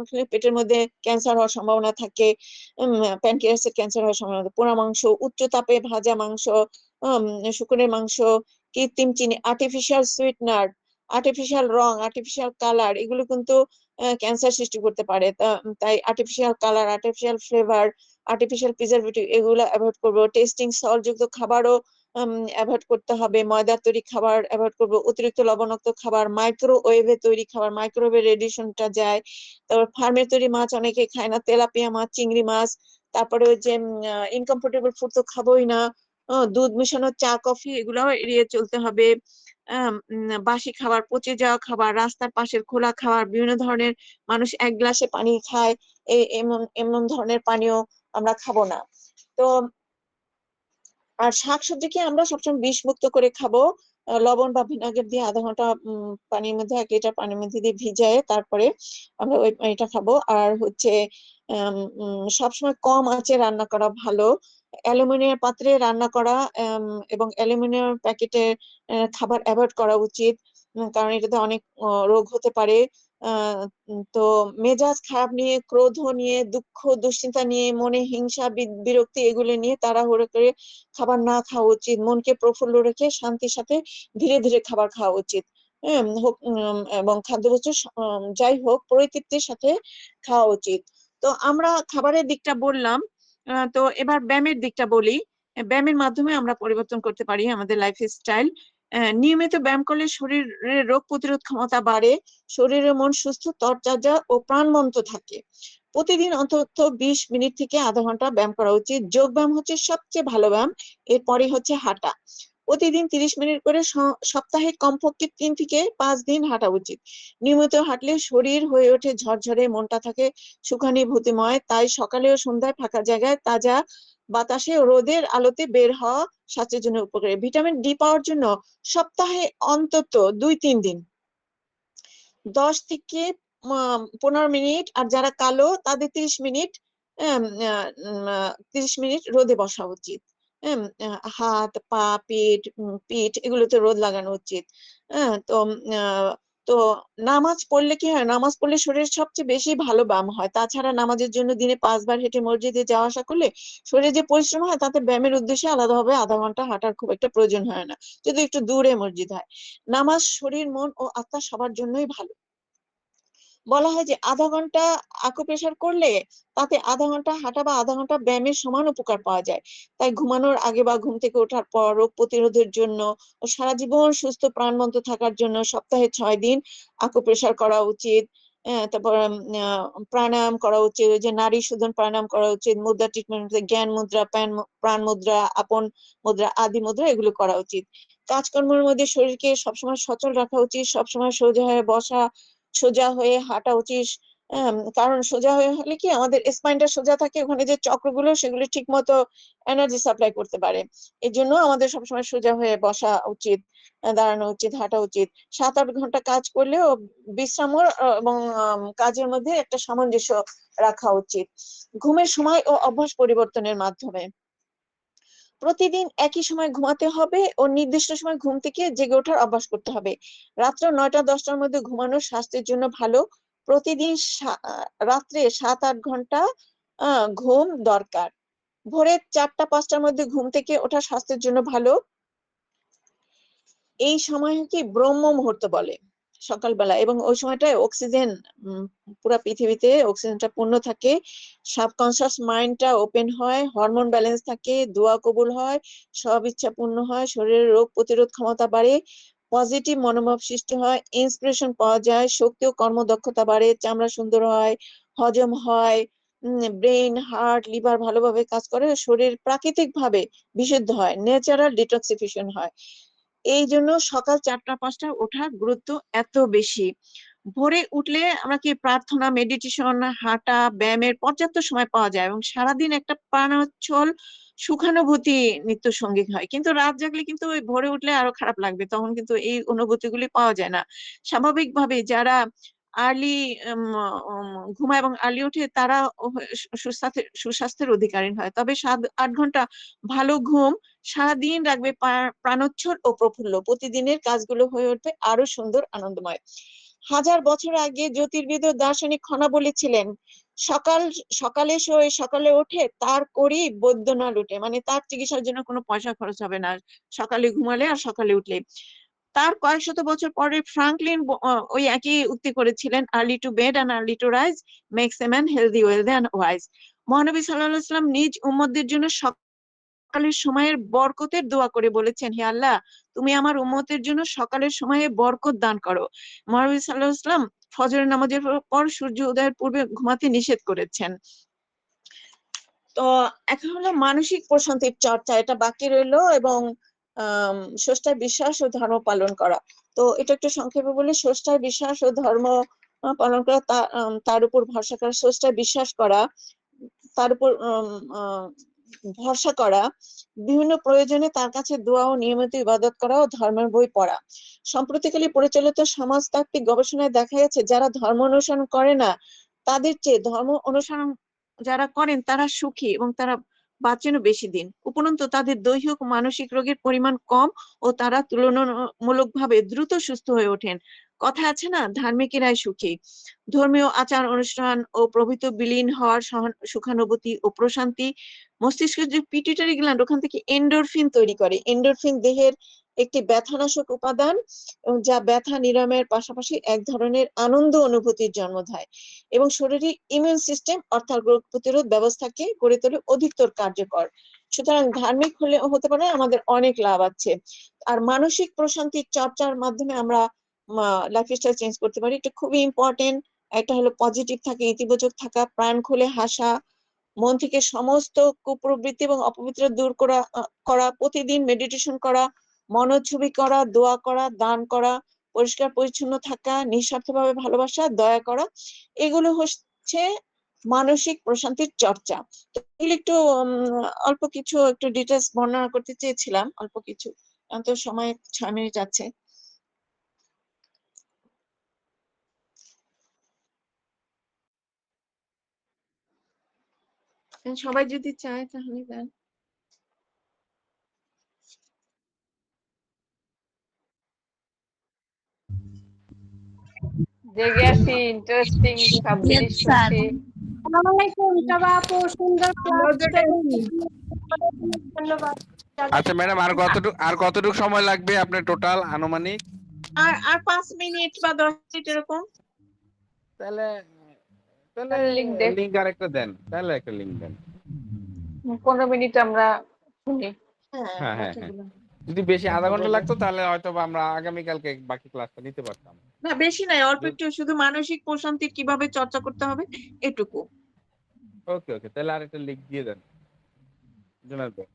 খেলে পেটের মধ্যে ক্যান্সার হওয়ার সম্ভাবনা থাকে, প্যানক্রিয়াসের ক্যান্সার হওয়ার সম্ভাবনা থাকে। পোড়া মাংস, উচ্চ তাপে ভাজা মাংস, শুকরের মাংস, কৃত্রিম চিনি, আর্টিফিশিয়াল সুইটনার, আর্টিফিশিয়াল রং, আর্টিফিশিয়াল কালার এগুলো কিন্তু ক্যান্সার সৃষ্টি করতে পারে। তাই artificial colour, artificial flavour, artificial preservative এগুলো অ্যাভয়েড করবো। টেস্টিং সল্ট যুক্ত খাবারও অ্যাভয়েড করতে হবে। ময়দার তৈরি খাবার অ্যাভয়েড করবো। অতিরিক্ত লবণাক্ত খাবার, মাইক্রোওয়েভে তৈরি খাবার, মাইক্রোওয়েভে রেডিয়েশনটা যায়। তারপর ফার্মের তৈরি মাছ অনেকে খায় না, তেলাপিয়া মাছ, চিংড়ি মাছ। তারপরে ওই যে ইনকমফোর্টেবল ফুড তো খাবোই না। দুধ মেশানো চা, কফি এগুলাও এড়িয়ে চলতে হবে। বাসি খাবার, পচে যাওয়া খাবার, রাস্তার পাশের খোলা খাবার, বিভিন্ন ধরনের মানুষ এক গ্লাসে পানি খায়, এমন এমন ধরনের পানীয় আমরা খাবো না। তো আর শাকসবজিকে আমরা সবসময় বিষ মুক্ত করে খাবো। লবণ বা ভিনেগার দিয়ে আধা ঘন্টা পানির মধ্যে, 1 লিটার পানির মধ্যে দিয়ে ভিজায়ে তারপরে আমরা ওই পানিটা খাবো। আর হচ্ছে সবসময় কম আঁচে রান্না করা ভালো। অ্যালুমিনিয়াম পাত্রে রান্না করা এবং অ্যালুমিনিয়াম প্যাকেটে খাবার অ্যাভয়েড করা উচিত, কারণ এটাতে অনেক রোগ হতে পারে। তো মেজাজ খারাপ নিয়ে, ক্রোধ নিয়ে, দুঃখ দুশ্চিন্তা নিয়ে, মনে হিংসা বিরক্তি এগুলো নিয়ে তাড়াহুড়ো করে খাবার না খাওয়া উচিত। মনকে প্রফুল্ল রেখে শান্তির সাথে ধীরে ধীরে খাবার খাওয়া উচিত। এবং খাদ্যবস্তু যাই হোক পরিতৃপ্তির সাথে খাওয়া উচিত। তো আমরা খাবারের দিকটা বললাম, তো এবার ব্যায়ামের দিকটা বলি। ব্যায়ামের মাধ্যমে আমরা পরিবর্তন করতে পারি আমাদের লাইফ স্টাইল। নিয়মিত ব্যায়াম করলে শরীরের রোগ প্রতিরোধ ক্ষমতা বাড়ে, শরীরের মন সুস্থ, তরতাজা ও প্রাণবন্ত থাকে। প্রতিদিন অন্তত 20 মিনিট থেকে আধা ঘন্টা ব্যায়াম করা উচিত। যোগ ব্যায়াম হচ্ছে সবচেয়ে ভালো ব্যায়াম, এরপরে হচ্ছে হাঁটা। প্রতিদিন 30 মিনিট করে সপ্তাহে কমপক্ষে 3 থেকে 5 দিন হাঁটা উচিত। নিয়মিত হাঁটলে শরীর হয়ে ওঠে ঝরঝরে, মনটা থাকে সুখানুভূতিময়। তাই সকালে ও সন্ধ্যায় ফাঁকা জায়গায় তাজা বাতাসে ও রোদের আলোতে বের হওয়া স্বাস্থ্যের জন্য উপকারী। ভিটামিন ডি পাওয়ার জন্য সপ্তাহে অন্তত 2-3 দিন 10 থেকে 15 মিনিট, আর যারা কালো তাদের 30 মিনিট, 30 মিনিট রোদে বসা উচিত। হাত, পা, পিঠ এগুলোতে রোদ লাগানো উচিত। তো তো নামাজ পড়লে কি হয়, নামাজ পড়লে শরীরের সবচেয়ে বেশি ভালো ব্যায়াম হয়। তাছাড়া নামাজের জন্য দিনে 5 বার হেঁটে মসজিদে যাওয়া আসা করলে শরীরে যে পরিশ্রম হয় তাতে ব্যায়ামের উদ্দেশ্যে আলাদাভাবে আধা ঘন্টা হাঁটার খুব একটা প্রয়োজন হয় না, যদি একটু দূরে মসজিদ হয়। নামাজ শরীর, মন ও আত্মা সবার জন্যই ভালো। বলা হয় যে আধা ঘন্টা আকুপ্রেশার করলে তাতে আধা ঘন্টা হাঁটা বা আধা ঘন্টা ব্যায়ামের সমান উপকার পাওয়া যায়। তাই ঘুমানোর আগে বা ঘুম থেকে ওঠার পর রোগ প্রতিরোধের জন্য ও সারা জীবন সুস্থ প্রাণবন্ত থাকার জন্য সপ্তাহে 6 দিন আকুপ্রেশার করা উচিত। তারপর প্রাণায়াম করা উচিত, ওই যে নারী শোধন প্রাণায়াম করা উচিত। মুদ্রা ট্রিটমেন্ট, জ্ঞান মুদ্রা, প্রাণ মুদ্রা, আপন মুদ্রা, আদি মুদ্রা এগুলো করা উচিত। কাজকর্মের মধ্যে শরীরকে সবসময় সচল রাখা উচিত, সবসময় সোজা হয়ে বসা, সোজা হয়ে হাঁটা উচিত। কারণ সোজা হয়ে হলে কি আমাদের স্পাইনটা সোজা থাকে, ওখানে যে চক্রগুলো সেগুলো ঠিক মতো এনার্জি সাপ্লাই করতে পারে। এই জন্য আমাদের সবসময় সোজা হয়ে বসা উচিত, দাঁড়ানো উচিত, হাঁটা উচিত। 7-8 ঘন্টা কাজ করলেও বিশ্রামও এবং কাজের মধ্যে একটা সামঞ্জস্য রাখা উচিত। ঘুমের সময় ও অভ্যাস পরিবর্তনের মাধ্যমে প্রতিদিন একই সময় ঘুমাতে হবে ও নির্দিষ্ট সময় ঘুম থেকে জেগে ওঠার অভ্যাস করতে হবে। রাত্র 9টা-10টার মধ্যে ঘুমানো স্বাস্থ্যের জন্য ভালো। প্রতিদিন রাত্রে 7-8 ঘন্টা ঘুম দরকার। ভোরে 4টা-5টার মধ্যে ঘুম থেকে ওঠা স্বাস্থ্যের জন্য ভালো। এই সময় কি ব্রহ্ম মুহূর্ত বলে সকালবেলা, এবং ওই সময়টায় অক্সিজেন পুরো পৃথিবীতে অক্সিজেনটা পূর্ণ থাকে, সাবকনসিয়াস মাইন্ডটা ওপেন হয়, হরমোন ব্যালেন্স থাকে, দোয়া কবুল হয়, সব ইচ্ছা পূর্ণ হয়, শরীরের রোগ প্রতিরোধ ক্ষমতা বাড়ে, পজিটিভ মনোভাব সৃষ্টি হয়, ইন্সপিরেশন পাওয়া যায়, শক্তি ও কর্মদক্ষতা বাড়ে, চামড়া সুন্দর হয়, হজম হয়, ব্রেন, হার্ট, লিভার ভালোভাবে কাজ করে, শরীর প্রাকৃতিক ভাবে বিশুদ্ধ হয়, ন্যাচারাল ডিটক্সিফিকেশন হয়। এই জন্য সকাল 4টা-5টায় ওঠার গুরুত্ব এত বেশি। ভোরে উঠলে আমরা কি প্রার্থনা, মেডিটেশন, হাঁটা, ব্যায়ামের পর্যাপ্ত সময় পাওয়া যায় এবং সারাদিন একটা প্রাণোচ্ছল সুখানুভূতি নিত্য সঙ্গী হয়। কিন্তু রাত জাগলে কিন্তু ওই ভোরে উঠলে আরো খারাপ লাগবে, তখন কিন্তু এই অনুভূতিগুলি পাওয়া যায় না। স্বাভাবিকভাবে যারা আর্লি ঘুমায় এবং আর্লি ওঠে তারা সুস্বাস্থ্যের অধিকারী হয়। তবে 7-8 ঘন্টা ভালো ঘুম সারাদিন রাখবে প্রাণোচ্ছল ও প্রফুল্ল। প্রতিদিনের কাজগুলো হয়ে উঠবে আরো সুন্দর, আনন্দময়। হাজার বছর আগে জ্যোতির্বিদ ও দার্শনিক খনা বলেছিলেন, সকাল সকালে শোয়, সকালে ওঠে, তার করি বৈদ্য না লুটে। মানে তার চিকিৎসার জন্য কোনো পয়সা খরচ হবে না, সকালে ঘুমালে আর সকালে উঠলে। তার কয়েক শত বছর পরে ফ্রাঙ্কলিন ওই একই উক্তি করেছিলেন, early to bed and early to rise makes a man healthy, wealthy and wise. মহানবী সাল্লাল্লাহু আলাইহি ওয়াসাল্লাম নিজ উম্মতদের জন্য সকালের সময়ের বরকতের দোয়া করে বলেছেন, হে আল্লাহ, তুমি আমার উম্মতের জন্য সকালের সময়ে বরকত দান করো। মহানবী সাল্লাল্লাহু আলাইহি ওয়াসাল্লাম ফজরের নামাজের পর সূর্য উদয়ের পূর্বে ঘুমাতে নিষেধ করেছেন। তো এখন হলো মানসিক প্রশান্তির চর্চা, এটা বাকি রইলো, এবং স্রষ্টার বিশ্বাস ও ধর্ম পালন করা। তো এটা একটু সংক্ষেপে বলি, স্রষ্টার বিশ্বাস ও ধর্ম পালন করা, তার উপর ভরসা করা, স্রষ্টার বিশ্বাস করা, তার উপর ভরসা করা, বিভিন্ন প্রয়োজনে তার কাছে দোয়া ও নিয়মিত ইবাদত করা ও ধর্মের বই পড়া। সম্প্রতিকালে পরিচালিত সমাজতাত্ত্বিক গবেষণায় দেখা গেছে, যারা ধর্ম অনুসরণ করে না তাদের চেয়ে ধর্ম অনুসরণ যারা করেন তারা সুখী এবং তারা বাঁচেনও বেশি দিন। উপরন্তু তাদের দৈহিক ও মানসিক রোগের পরিমাণ কম ও তারা তুলনামূলকভাবে দ্রুত সুস্থ হয়ে ওঠেন। কথা আছে না, ধার্মিকেরাই সুখী। ধর্মীয় আচার অনুষ্ঠান ও প্রভৃতি বিলীন হওয়ার সুখানুভূতি ও প্রশান্তি মস্তিষ্কের যে পিটুইটারি গ্ল্যান্ড, ওখান থেকে এন্ডোরফিন তৈরি করে। এন্ডোরফিন দেহের একটি ব্যথানাশক উপাদান, যা ব্যথা নিরাময়ের পাশাপাশি এক ধরনের আনন্দ অনুভূতির জন্ম দেয় এবং শরীরের ইমিউন সিস্টেম অর্থাৎ রোগ প্রতিরোধ ব্যবস্থাকে গড়ে তোলে অধিকতর কার্যকর। সুতরাং ধার্মিক হলে হতে পারে আমাদের অনেক লাভ আছে। আর মানসিক প্রশান্তির চর্চার মাধ্যমে আমরা লাইফস্টাইল চেঞ্জ করতে পারি, এটা খুবই ইম্পর্টেন্ট। একটা হলো পজিটিভ থাকা, ইতিবাচক থাকা, প্রাণ খুলে হাসা, মন থেকে সমস্ত কুপ্রবৃত্তি এবং অপবিত্র দূর করা, প্রতিদিন মেডিটেশন করা, মনোছবি করা, দোয়া করা, দান করা, পরিষ্কার পরিচ্ছন্ন থাকা, নিঃস্বার্থভাবে ভালোবাসা, দয়া করা, এগুলো হচ্ছে মানসিক প্রশান্তির চর্চা। তো এগুলো একটু অল্প কিছু একটু ডিটেলস বর্ণনা করতে চেয়েছিলাম, অল্প কিছু, কারণ তো সময় 6 মিনিট আছে। সবাই যদি চায় তাহলে দেন। জেগে আছি, ইন্টারেস্টিং সব Yes, জিনিস sir. শুনছি। আসসালামু আলাইকুম তবে আপু, সুন্দর ক্লাসটা ধন্যবাদ। আচ্ছা ম্যাডাম, আর কতটুকু সময় লাগবে আপনার টোটাল আনুমানিক? আর আর 5 মিনিট বা 10 মিনিট এরকম। তাহলে তাহলে লিঙ্ক দে, লিঙ্ক আরেকটা দেন, তাহলে একটা লিঙ্ক দেন। 15 মিনিট আমরা শুনি। হ্যাঁ, হ্যাঁ হ্যাঁ বাকি হ্যাঁ, গুলো যদি বেশি আধা ঘন্টা বলবো। লাগতো তাহলে হয়তো বা আমরা আগামীকালকে বাকি ক্লাসটা নিতে পারতাম। না বেশি নাই, অল্প যদি- একটু, শুধু মানসিক প্রশান্তি কিভাবে চর্চা করতে হবে এটুকু। ওকে ওকে, তাহলে আরেকটা লিঙ্ক দিয়ে দেন জুনায়েদ ভাই।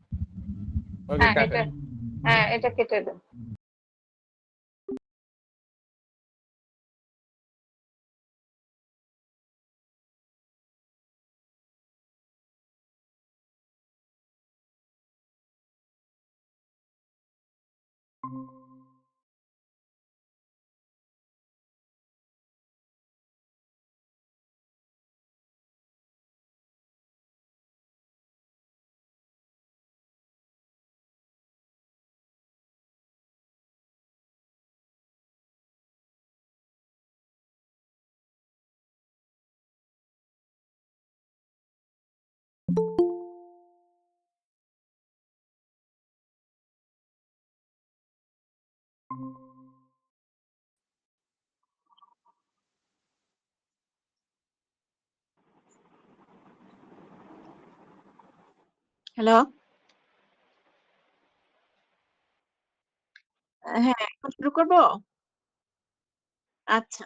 ওকে, হ্যাঁ এটা, কাটেন। হ্যাঁ এটা কেটে দেন। হ্যালো, হ্যাঁ এখন শুরু করবো। আচ্ছা,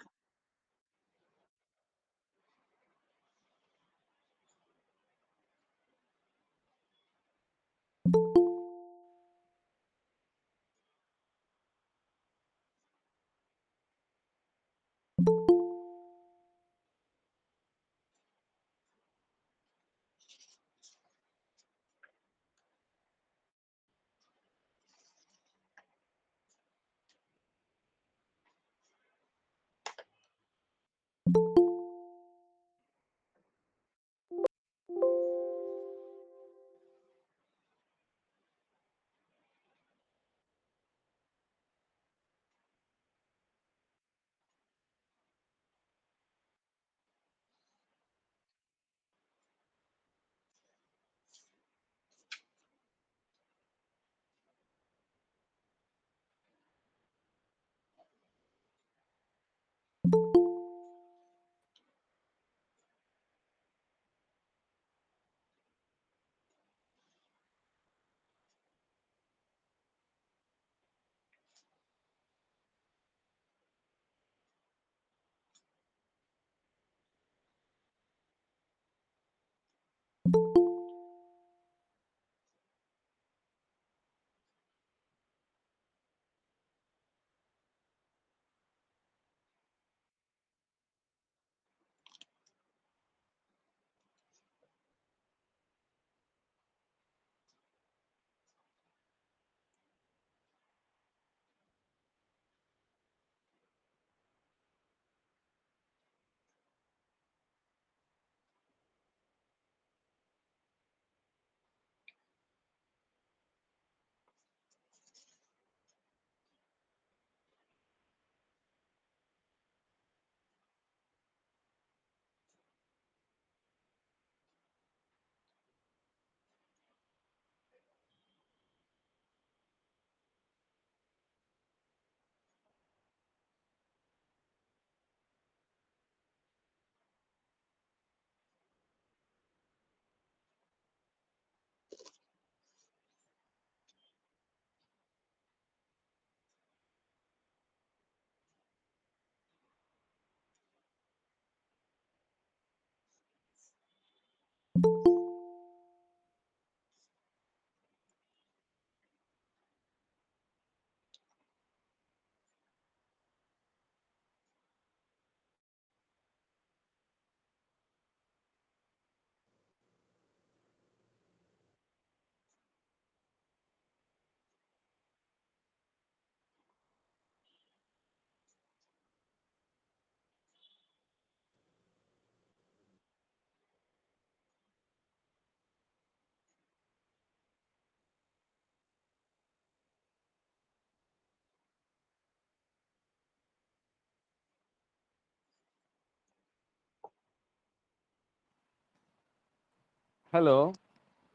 হ্যালো,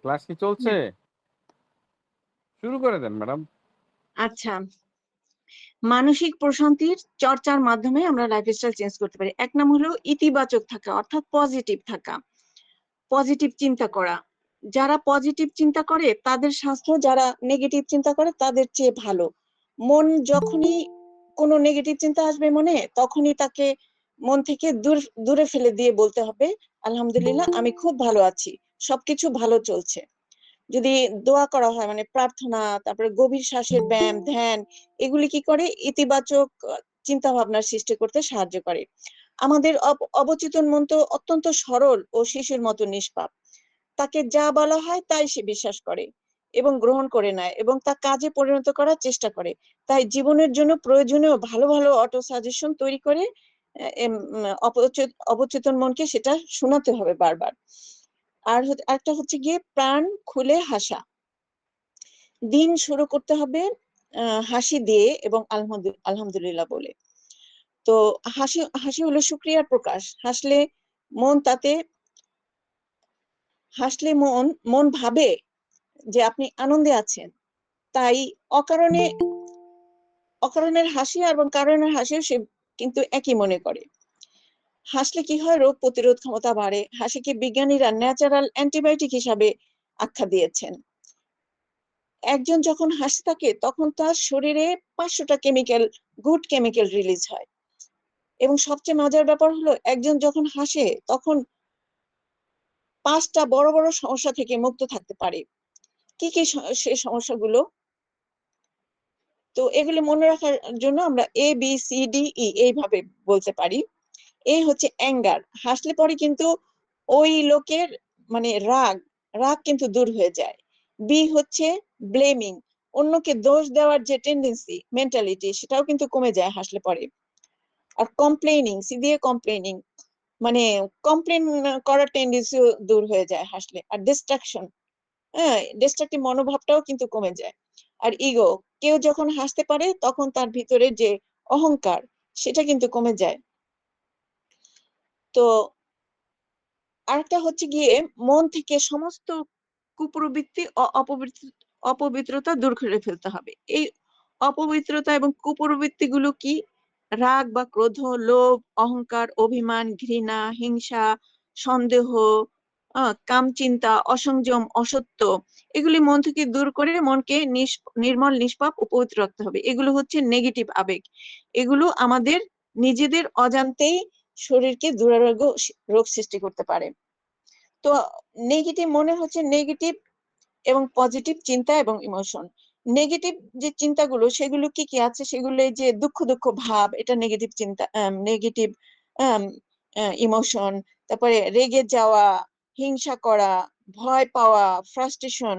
ক্লাস কি চলছে? শুরু করে দেন ম্যাডাম। আচ্ছা, মানসিক প্রশান্তির চর্চার মাধ্যমে আমরা লাইফস্টাইল চেঞ্জ করতে পারি। এক নাম হলো ইতিবাচক থাকা, অর্থাৎ পজিটিভ থাকা, পজিটিভ চিন্তা করা। যারা পজিটিভ চিন্তা করে তাদের স্বাস্থ্য, যারা নেগেটিভ চিন্তা করে তাদের চেয়ে ভালো। মন যখনই কোনো নেগেটিভ চিন্তা আসবে মনে, তখনই তাকে মন থেকে দূরে ফেলে দিয়ে বলতে হবে, আলহামদুলিল্লাহ আমি খুব ভালো আছি, সবকিছু ভালো চলছে। যদি দোয়া করা হয়, মানে প্রার্থনা, তারপরে গভীর শ্বাসের ব্যায়াম, ধ্যান, এগুলি কি করে ইতিবাচক চিন্তা ভাবনার সৃষ্টি করতে সাহায্য করে। আমাদের অবচেতন মন তো অত্যন্ত সরল ও শিশুর মতো নিষ্পাপ। তাকে যা বলা হয় তাই সে বিশ্বাস করে এবং গ্রহণ করে নেয় এবং তা কাজে পরিণত করার চেষ্টা করে। তাই জীবনের জন্য প্রয়োজনীয় ভালো ভালো অটো সাজেশন তৈরি করে অবচেতন মনকে সেটা শোনাতে হবে বারবার। আর একটা হচ্ছে গিয়ে প্রাণ খুলে হাসা। দিন শুরু করতে হবে হাসি দিয়ে এবং আলহামদুলিল্লাহ বলে। তো হাসি হাসি হলো শুকরিয়ার প্রকাশ। হাসলে মন ভাবে যে আপনি আনন্দে আছেন। তাই অকারণের হাসি এবং কারণের হাসিও সে কিন্তু একই মনে করে। হাসলে কি হয়, রোগ প্রতিরোধ ক্ষমতা বাড়ে। হাসিকে বিজ্ঞানীরা ন্যাচারাল অ্যান্টিবায়োটিক হিসাবে আখ্যা দিয়েছেন। একজন যখন হাসতে থাকে তখন তার শরীরে 500টা গুড কেমিক্যাল রিলিজ হয়। এবং সবচেয়ে মজার ব্যাপার হলো, একজন যখন হাসে তখন 5টা বড় বড় সমস্যা থেকে মুক্ত থাকতে পারে। কি কি সেই সমস্যাগুলো? তো এগুলি মনে রাখার জন্য আমরা ABCDE এইভাবে বলতে পারি। এ হচ্ছে অ্যাঙ্গার, হাসলে পরে কিন্তু ওই লোকের মানে রাগ কিন্তু দূর হয়ে যায়। বি হচ্ছে ব্লেমিং, অন্যকে দোষ দেওয়ার যে টেন্ডেন্সি, মেন্টালিটি, সেটাও কিন্তু কমে যায় হাসলে পরে। আর কমপ্লেনিং, সি দিয়ে কমপ্লেনিং, মানে কমপ্লেন করার টেন্ডেন্সিও দূর হয়ে যায় হাসলে। আর ডিস্ট্রাকশন, হ্যাঁ, ডিস্ট্রাকটিভ মনোভাবটাও কিন্তু কমে যায়। আর ইগো, কেউ যখন হাসতে পারে তখন তার ভিতরে যে অহংকার, সেটা কিন্তু কমে যায়। তো আরেকটা হচ্ছে গিয়ে মন থেকে সমস্ত কুপ্রবৃত্তি ও অপবিত্রতা দূর করে ফেলতে হবে। এই অপবিত্রতা এবং কুপ্রবৃত্তিগুলো কি? রাগ বা ক্রোধ, লোভ, অহংকার, অভিমান, ঘৃণা, হিংসা, সন্দেহ, কামচিন্তা, অসংযম, অসত্য, এগুলি মন থেকে দূর করে মনকে নির্মল, নিষ্পাপ ও পবিত্র রাখতে হবে। এগুলো হচ্ছে নেগেটিভ আবেগ। এগুলো আমাদের নিজেদের অজান্তেই শরীরকে দুরারোগ্য রোগ সৃষ্টি করতে পারে। তো তো নেগেটিভ মনে হচ্ছে নেগেটিভ এবং পজিটিভ চিন্তা এবং ইমোশন। নেগেটিভ যে চিন্তাগুলো সেগুলো কি কি আছে, সেগুলো এই যে দুঃখ দুঃখ ভাব, এটা নেগেটিভ চিন্তা, নেগেটিভ ইমোশন। তারপরে রেগে যাওয়া, হিংসা করা, ভয় পাওয়া, ফ্রাস্ট্রেশন,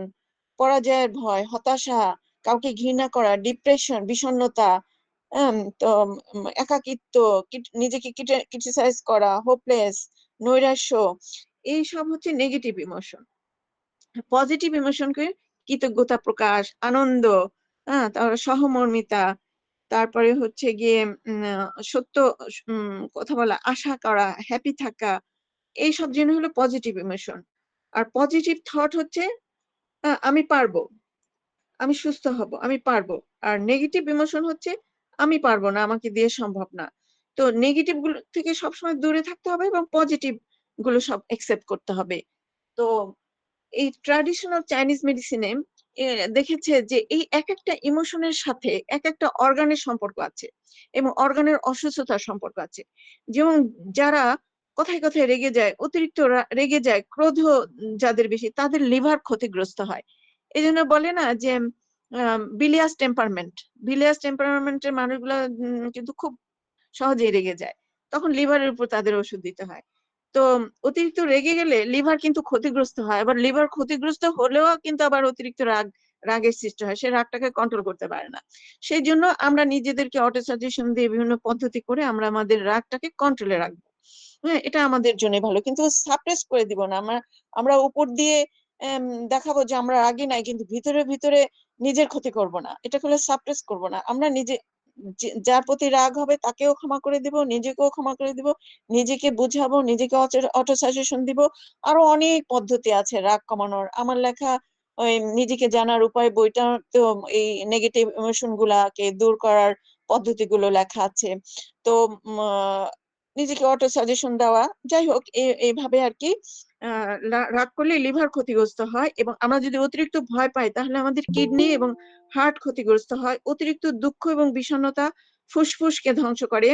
পরাজয়ের ভয়, হতাশা, কাউকে ঘৃণা করা, ডিপ্রেশন, বিষণ্ণতা, তো একাকিত্ব, নিজেকে ক্রিটিসাইজ করা, হোপলেস, নৈরাশ্য, এই সব হচ্ছে নেগেটিভ ইমোশন। পজিটিভ ইমোশনকে কৃতজ্ঞতা প্রকাশ, আনন্দ, তারপরে সহমর্মিতা, তারপরে হচ্ছে গিয়ে সত্য কথা বলা, আশা করা, হ্যাপি থাকা, এইসব জিনিস হলো পজিটিভ ইমোশন। আর পজিটিভ থট হচ্ছে আমি পারবো, আমি সুস্থ হব, আমি পারবো। আর নেগেটিভ ইমোশন হচ্ছে আমি পারবো না, আমাকে দিয়ে সম্ভব না। তো নেগেটিভ গুলো থেকে সবসময় দূরে থাকতে হবে এবং পজিটিভ গুলো সব একসেপ্ট করতে হবে। তো এই ট্র্যাডিশনাল চাইনিজ মেডিসিনে দেখেছে যে এই এক একটা ইমোশনের সাথে এক একটা অর্গানের সম্পর্ক আছে এবং অর্গানের অসুস্থতার সম্পর্ক আছে। যেমন যারা কথায় কথায় রেগে যায়, অতিরিক্ত রেগে যায়, ক্রোধ যাদের বেশি, তাদের লিভার ক্ষতিগ্রস্ত হয়। এই জন্য বলে না যে বিলিয়াস টেম্পারমেন্ট, বিলিয়াস টেম্পারমেন্টের মানুষগুলা কিন্তু খুব সহজেই রেগে যায়, তখন লিভারের উপর তাদের ওষুধ দিতে হয়। তো অতিরিক্ত রেগে গেলে লিভার কিন্তু ক্ষতিগ্রস্ত হয়, আবার লিভার ক্ষতিগ্রস্ত হলেও কিন্তু আবার অতিরিক্ত রাগের সৃষ্টি হয়, সে রাগটাকে কন্ট্রোল করতে পারে না। সেই জন্য আমরা নিজেদেরকে অটো সাজেশন দিয়ে বিভিন্ন পদ্ধতি করে আমরা আমাদের রাগটাকে কন্ট্রোলে রাখবো। হ্যাঁ, এটা আমাদের জন্য ভালো, কিন্তু সাপ্রেস করে দিব না। আমরা উপর দিয়ে দেখাবো যে আমরা রাগী নাই, কিন্তু ভিতরে ভিতরে নিজের ক্ষতি করব না, এটা করলে সাপ্রেস করব না। আমরা নিজে যার প্রতি রাগ হবে তাকেও ক্ষমা করে দিব, নিজেকেও ক্ষমা করে দিব, নিজেকে বুঝাবো, নিজেকে অটো সাজেশন দিব। আরো অনেক পদ্ধতি আছে রাগ কমানোর। আমার লেখা ওই নিজেকে জানার উপায় বইটা তো এই নেগেটিভ ইমোশন গুলাকে দূর করার পদ্ধতিগুলো লেখা আছে। তো নিজেকে অটো সাজেশন দেওয়া, যাই হোক, এইভাবে আর কি রাগ করলে লিভার ক্ষতিগ্রস্ত হয়, এবং আমরা যদি অতিরিক্ত ভয় পাই তাহলে আমাদের কিডনি এবং হার্ট ক্ষতিগ্রস্ত হয়। অতিরিক্ত দুঃখ এবং বিষণ্ণতা ফুসফুসকে ধ্বংস করে।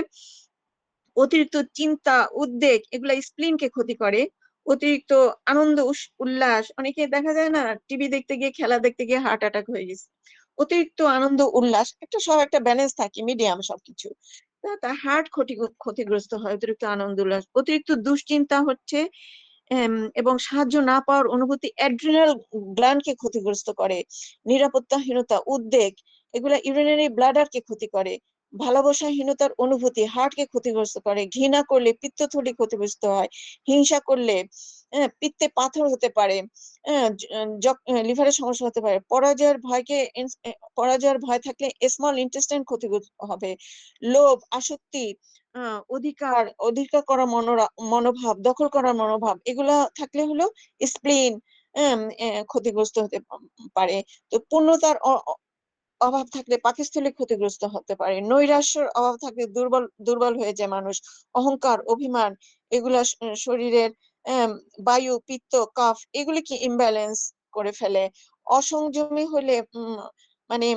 অতিরিক্ত চিন্তা, উদ্বেগ, এগুলা স্প্লিনকে ক্ষতি করে। অতিরিক্ত আনন্দ, উল্লাস, অনেকে দেখা যায় না টিভি দেখতে গিয়ে, খেলা দেখতে গিয়ে হার্ট অ্যাটাক হয়ে গেছে। অতিরিক্ত আনন্দ উল্লাস, একটা ব্যালেন্স থাকে, মিডিয়াম সবকিছু, তার হার্ট ক্ষতিগ্রস্ত হয় অতিরিক্ত আনন্দ উল্লাস। অতিরিক্ত দুশ্চিন্তা হচ্ছে এবং সাহায্য না পাওয়ার অনুভূতি অ্যাড্রিনাল গ্ল্যান্ডকে ক্ষতিগ্রস্ত করে। নিরাপত্তাহীনতা, উদ্বেগ, এগুলা ইউরিনারি ব্লাডারকে ক্ষতি করে। ভালোবাসাহীনতার অনুভূতি হার্টকে ক্ষতিগ্রস্ত করে। ঘৃণা করলে পিত্তথলি ক্ষতিগ্রস্ত হয়। হিংসা করলে পিত্তে পাথর হতে পারে, লিভারের সমস্যা হতে পারে। পরাজয়ের ভয় থাকলে স্মল ইন্টেস্টাইন ক্ষতিগ্রস্ত হবে। লোভ, আসক্তি, অধিকার করা মনোভাব, দখল করার মনোভাব, এগুলা থাকলে হলো স্প্লিন ক্ষতিগ্রস্ত হতে পারে। তো পূর্ণতার অভাব থাকলে পাকস্থলী ক্ষতিগ্রস্ত হতে পারে। নৈরাশ্যের অভাব থাকলে দুর্বল হয়ে যায় মানুষ। অহংকার, অভিমান, এগুলা শরীরের বায়ু, পিত্ত, কফ, এগুলিকে ইমব্যালেন্স করে ফেলে। অসংযমী হলে মানে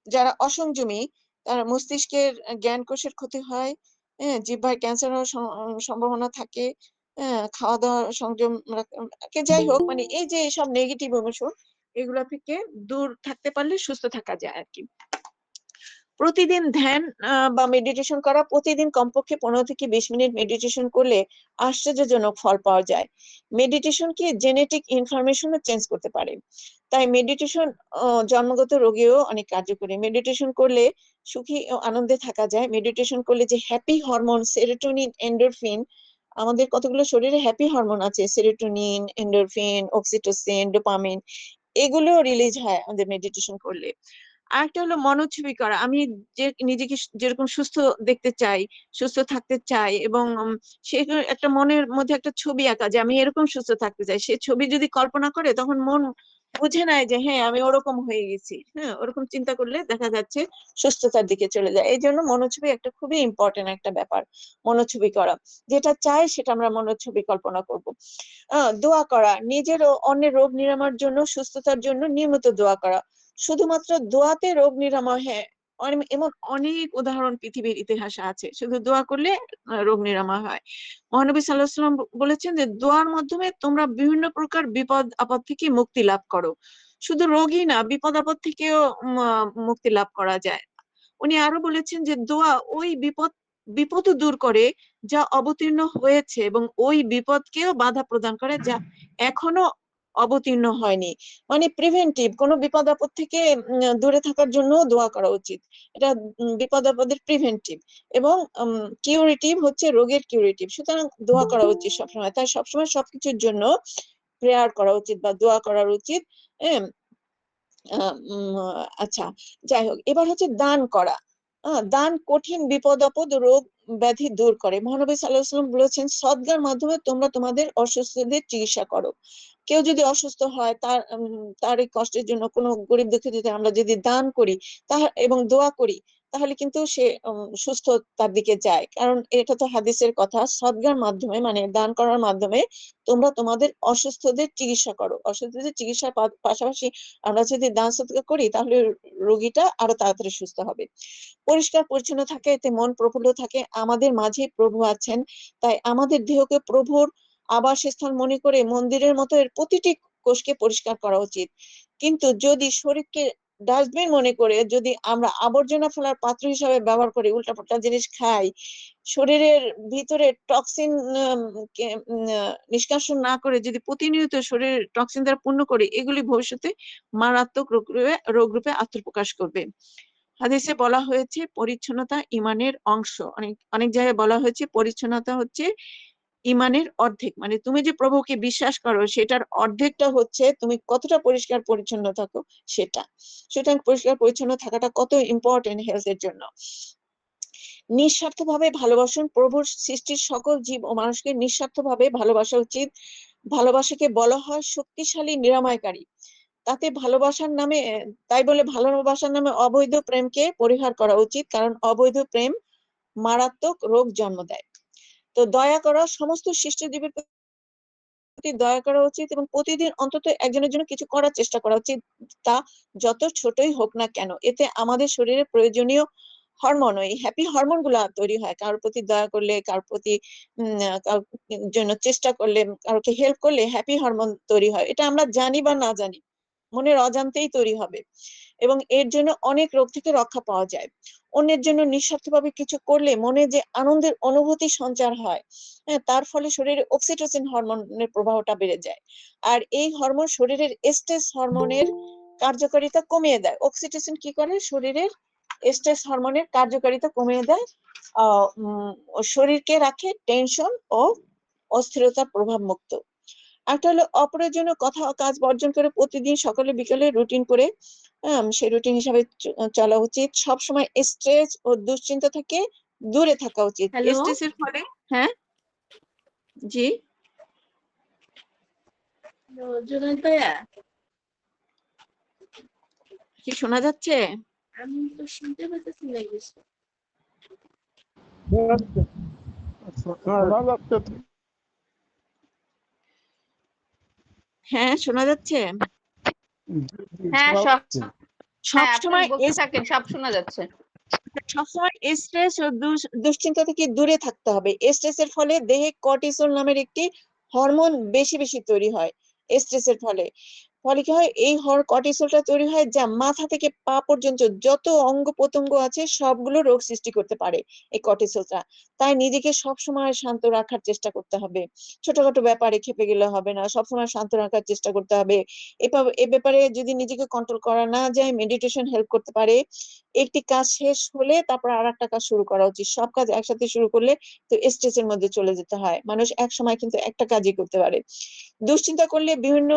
যারা অসংযমী, তার মস্তিষ্কের জ্ঞানকোষের ক্ষতি হয়, জিহ্বার ক্যান্সার হওয়ার সম্ভাবনা থাকে। খাওয়া দাওয়া সংযম যাই হোক, মানে এই যে সব নেগেটিভ ইমোশন, এগুলা থেকে দূর থাকতে পারলে সুস্থ থাকা যায় আর কি। প্রতিদিন ধ্যান বা মেডিটেশন করা, প্রতিদিন কমপক্ষে 15 থেকে 20 মিনিট মেডিটেশন করলে আশ্চর্যজনক ফল পাওয়া যায়। মেডিটেশন কি জেনেটিক ইনফরমেশনও চেঞ্জ করতে পারে, তাই মেডিটেশন জন্মগত রোগেও অনেক কার্যকরী। মেডিটেশন করলে সুখী ও আনন্দে থাকা যায়। মেডিটেশন করলে যে হ্যাপি হরমোন সেরোটোনিন, এন্ডোরফিন, আমাদের কতগুলো শরীরে হ্যাপি হরমোন আছে, সেরোটোনিন, এন্ডোরফিন, অক্সিটোসিন, ডোপামিন, এগুলো রিলিজ হয় আমাদের মেডিটেশন করলে। আরেকটা হলো মনোছবি করা। আমি যে নিজেকে যেরকম সুস্থ দেখতে চাই, সুস্থ থাকতে চাই, এবং সে একটা মনের মধ্যে একটা ছবি আঁকা যে আমি এরকম সুস্থ থাকতে চাই, সে ছবি যদি কল্পনা করে তখন মন বুঝে নেয় যে হ্যাঁ আমি ওরকম হয়ে গেছি। হ্যাঁ, ওরকম চিন্তা করলে দেখা যাচ্ছে সুস্থতার দিকে চলে যায়। এই জন্য মনোছবি একটা খুবই ইম্পর্টেন্ট একটা ব্যাপার, মনোছবি করা। যেটা চাই সেটা আমরা মনোছবি কল্পনা করব। দোয়া করা, নিজের ও অন্যের রোগ নিরাময়ের জন্য, সুস্থতার জন্য নিয়মিত দোয়া করা। শুধুমাত্র দোয়াতে রোগ নিরাময় এমন অনেক উদাহরণ পৃথিবীর ইতিহাসে আছে। শুধু দোয়া করলে রোগ নিরাময় হয়। মহানবী সাল্লাল্লাহু আলাইহি সাল্লাম বলেছেন যে দোয়ার মাধ্যমে তোমরা বিভিন্ন প্রকার বিপদ আপদ থেকে মুক্তি লাভ করো। শুধু রোগই না, বিপদ আপদ থেকেও মুক্তি লাভ করা যায়। উনি আরো বলেছেন যে দোয়া ওই বিপদও দূর করে যা অবতীর্ণ হয়েছে, এবং ওই বিপদকেও বাধা প্রদান করে যা এখনো অবতীর্ণ হয়নি। মানে প্রিভেন্টিভ, কোনো বিপদ আপদ থেকে দূরে থাকার জন্য দোয়া করা উচিত। এটা বিপদ আপদের প্রিভেন্টিভ, এবং কিউরেটিভ হচ্ছে রোগের কিউরেটিভ। সুতরাং দোয়া করা উচিত সবসময়। তাই সবসময় সবকিছুর জন্য প্রেয়ার করা উচিত বা দোয়া করা উচিত। হ্যাঁ, আচ্ছা, যাই হোক, এবার হচ্ছে দান করা। দান কঠিন বিপদ আপদ রোগ ব্যাধি দূর করে। মহানবী সাল্লাল্লাহু আলাইহি ওয়াসাল্লাম বলেছেন, সদগার মাধ্যমে তোমরা তোমাদের অসুস্থদের চিকিৎসা করো। কেউ যদি অসুস্থ হয়, তার এই কষ্টের জন্য কোনো গরিব দুঃখীদের আমরা যদি দান করি এবং দোয়া করি, তাহলে কিন্তু সে সুস্থতার দিকে যায়। কারণ এটা তো হাদিসের কথা, সদগার মাধ্যমে মানে দান করার মাধ্যমে তোমরা তোমাদের অসুস্থদের চিকিৎসা করো। অসুস্থদের চিকিৎসার পাশাপাশি আমরা যদি দান সদকা করি, তাহলে রোগীটা আরো তাড়াতাড়ি সুস্থ হবে। পরিষ্কার পরিচ্ছন্ন থাকে, এতে মন প্রফুল্ল থাকে। আমাদের মাঝে প্রভু আছেন, তাই আমাদের দেহকে প্রভুর আবাসস্থল মনে করে মন্দিরের মতো এর প্রতিটি কোষকে পরিষ্কার করা উচিত। কিন্তু যদি শরীরকে ডাস্টবিন মনে করে যদি আমরা আবর্জনা ফেলার পাত্র হিসাবে ব্যবহার করি, উল্টাপাল্টা জিনিস খাই, শরীরের ভিতরে টক্সিন নিষ্কাশন না করে যদি প্রতিনিয়ত শরীর টক্সিন দ্বারা পূর্ণ করি, এগুলি ভবিষ্যতে মারাত্মক রোগ রূপে আত্মপ্রকাশ করবে। হাদিসে বলা হয়েছে পরিচ্ছন্নতা ইমানের অংশ। অনেক অনেক জায়গায় বলা হয়েছে পরিচ্ছন্নতা হচ্ছে ইমানের অর্ধেক। মানে তুমি যে প্রভুকে বিশ্বাস করো, সেটার অর্ধেকটা হচ্ছে তুমি কতটা পরিষ্কার পরিচ্ছন্ন থাকো সেটা। সুতরাং পরিষ্কার পরিচ্ছন্ন থাকাটা কত ইম্পর্টেন্ট হেলথের জন্য। নিঃস্বার্থভাবে ভালোবাসুন। প্রভুর সৃষ্টির সকল জীব ও মানুষকে নিঃস্বার্থভাবে ভালোবাসা উচিত। ভালোবাসাকে বলা হয় শক্তিশালী নিরাময়কারী। তাই বলে ভালোবাসার নামে অবৈধ প্রেমকে পরিহার করা উচিত, কারণ অবৈধ প্রেম মারাত্মক রোগ জন্ম দেয়। তো দয়া করা, সমস্ত সৃষ্ট জীবের প্রতি দয়া করা উচিত, এবং প্রতিদিন অন্তত একজনের জন্য কিছু করার চেষ্টা করা উচিত, তা যত ছোটই হোক না কেন। এতে আমাদের শরীরে প্রয়োজনীয় হরমোন, ওই হ্যাপি হরমোন গুলা তৈরি হয়। কারোর প্রতি দয়া করলে, কারোর প্রতি কারোর জন্য চেষ্টা করলে, কারোকে হেল্প করলে হ্যাপি হরমোন তৈরি হয়। এটা আমরা জানি বা না জানি, মনের অজান্তেই তৈরি হবে, এবং এর জন্য অনেক রোগ থেকে রক্ষা পাওয়া যায়। অন্যের জন্য নিঃস্বার্থভাবে কিছু করলে মনে যে আনন্দের অনুভূতি সঞ্চার হয়, হ্যাঁ, তার ফলে শরীরে অক্সিটোসিন হরমোনের প্রবাহটা বেড়ে যায়। আর এই হরমোন শরীরের স্ট্রেস হরমোনের কার্যকারিতা কমিয়ে দেয়। অক্সিটোসিন কি করে? শরীরের স্ট্রেস হরমোনের কার্যকারিতা কমিয়ে দেয়, শরীরকে রাখে টেনশন ও অস্থিরতার প্রভাব মুক্ত। একটা হলো অপ্রয়োজনীয় কথা ও কাজ বর্জন করে প্রতিদিন সকালে বিকালে রুটিন করে সেই রুটিন হিসাবে চলা উচিত। সবসময় স্ট্রেস ও দুশ্চিন্তা থেকে দূরে থাকা উচিত। হ্যালো স্ট্রেসের ফলে, হ্যাঁ জি, জুনাইদ ভাইয়া, কি শোনা যাচ্ছে? আমি তো শুনতে পাচ্ছি না কিছু। হ্যাঁ, শোনা যাচ্ছে। হ্যাঁ হ্যাঁ, আপনি সবসময় বলতে থাকেন, সব শোনা যাচ্ছে। সবসময় স্ট্রেস ও দুশ্চিন্তা থেকে দূরে থাকতে হবে। স্ট্রেসের ফলে দেহে কর্টিসল নামের একটি হরমোন বেশি বেশি তৈরি হয়। স্ট্রেসের ফলে ফলে কি হয়? এই কর্টিসলটা তৈরি হয়, যা মাথা থেকে পা পর্যন্ত যত অঙ্গ প্রত্যঙ্গ আছে সবগুলো রোগ সৃষ্টি করতে পারে এই কর্টিসলটা। তাই নিজেকে সবসময় শান্ত রাখার চেষ্টা করতে হবে। ছোটখাটো ব্যাপারে ক্ষেপে গেলে হবে না, সবসময় শান্ত রাখার চেষ্টা করতে হবে। এ ব্যাপারে যদি নিজেকে কন্ট্রোল করা না যায়, মেডিটেশন হেল্প করতে পারে। একটি কাজ শেষ হলে তারপর আর একটা কাজ শুরু করা উচিত। সব কাজ একসাথে শুরু করলে তো স্ট্রেসের মধ্যে চলে যেতে হয়। মানুষ এক সময় কিন্তু একটা কাজই করতে পারে। দুশ্চিন্তা করলে বিভিন্ন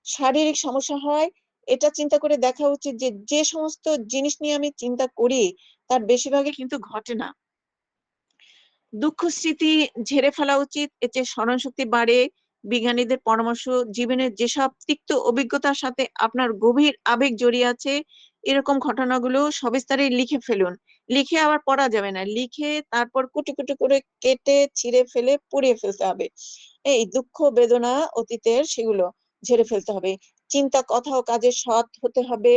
শারীরিক সমস্যা হয়। এটা চিন্তা করে দেখা উচিত যে যে সমস্ত জিনিস নিয়ে আমি চিন্তা করি তার বেশিরভাগই কিন্তু ঘটে না। দুঃখ স্মৃতি ঝেড়ে ফেলা উচিত, এতে স্মরণ শক্তি বাড়ে। বিজ্ঞানীদের পরামর্শ, জীবনের যেসব তিক্ত অভিজ্ঞতার সাথে আপনার গভীর আবেগ জড়িয়ে আছে, এরকম ঘটনাগুলো সবিস্তারে লিখে ফেলুন। লিখে আবার পড়া যাবে না, লিখে তারপর কুটি কুটি করে কেটে ছিঁড়ে ফেলে পুড়িয়ে ফেলতে হবে। এই দুঃখ বেদনা অতীতের, সেগুলো ঝেড়ে ফেলতে হবে। চিন্তা, কথা ও কাজে সৎ হতে হবে।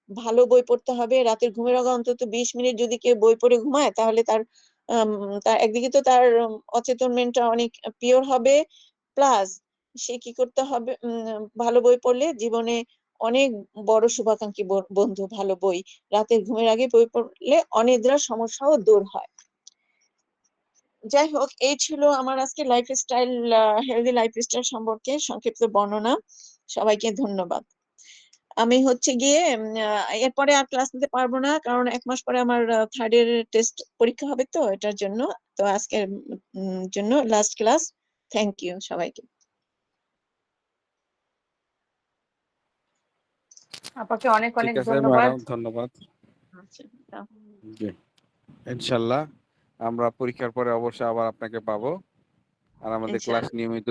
ভালো বই পড়তে হবে, রাতের ঘুমের আগে অন্তত 20 মিনিট যদি কেউ বই পড়ে ঘুমায় তাহলে তার একদিকে তো তার অচেতন মনটা অনেক পিওর হবে, প্লাস সে কি করতে হবে, ভালো বই পড়লে জীবনে অনেক বড় শুভাকাঙ্ক্ষী বন্ধু ভালো বই। রাতের ঘুমের আগে বই পড়লে অনিদ্রার সমস্যাও দূর হয়। যাই হোক, এই ছিল আমার আজকে লাইফস্টাইল, হেলদি লাইফস্টাইল সম্পর্কে সংক্ষিপ্ত বর্ণনা। সবাইকে ধন্যবাদ। আমি হচ্ছে গিয়ে এরপরে আর ক্লাস নিতে পারবো না, কারণ 1 মাস পরে আমার থার্ড ইয়ার টেস্ট পরীক্ষা হবে, তো এটার জন্য। তো আজকের জন্য লাস্ট ক্লাস। থ্যাংক ইউ সবাইকে। আপনাকে অনেক ঠিক অনেক আছে ধন্যবাদ। ম্যাডাম, ধন্যবাদ। আচ্ছা, দাও। জি, ইনশাল্লাহ আমরা পরীক্ষার পরে অবশ্যই আবার আপনাকে পাবো। আর আমাদের ক্লাস ইনশাআল্লাহ, নিয়মিত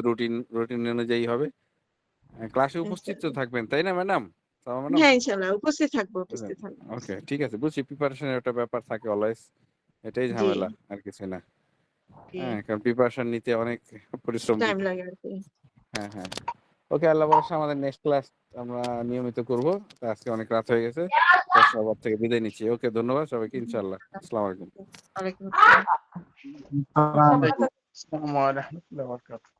রুটিন অনুযায়ী হবে। ক্লাসে উপস্থিত তো ইনশাআল্লাহ। থাকবেন, তাই না ম্যাডাম? ম্যাডাম, হ্যাঁ, ইনশাআল্লাহ উপস্থিত থাকবো, উপস্থিত থাকবো। ওকে, ঠিক আছে, বুঝছি। প্রিপারেশনের একটা ব্যাপার থাকে অলওয়েজ, এটাই জি, ঝামেলা, আর কিছু না। জি, হ্যাঁ, কারণ প্রিপারেশন নিতে অনেক পরিশ্রম টাইম দিতে। লাগে আর কি। হ্যাঁ, হ্যাঁ। ওকে, আল্লাহ ভরসা, আমাদের নেক্সট ক্লাস আমরা নিয়মিত করবো। তো আজকে অনেক রাত হয়ে গেছে, তো সবার থেকে বিদায় নিচ্ছি। ওকে, ধন্যবাদ সবাইকে, ইনশাল্লাহ। আসসালামু আলাইকুম। ওয়ালাইকুম আসসালাম। ধন্যবাদ। আসসালামু আলাইকুম ওয়া রাহমাতুল্লাহি ওয়া বারাকাতুহু।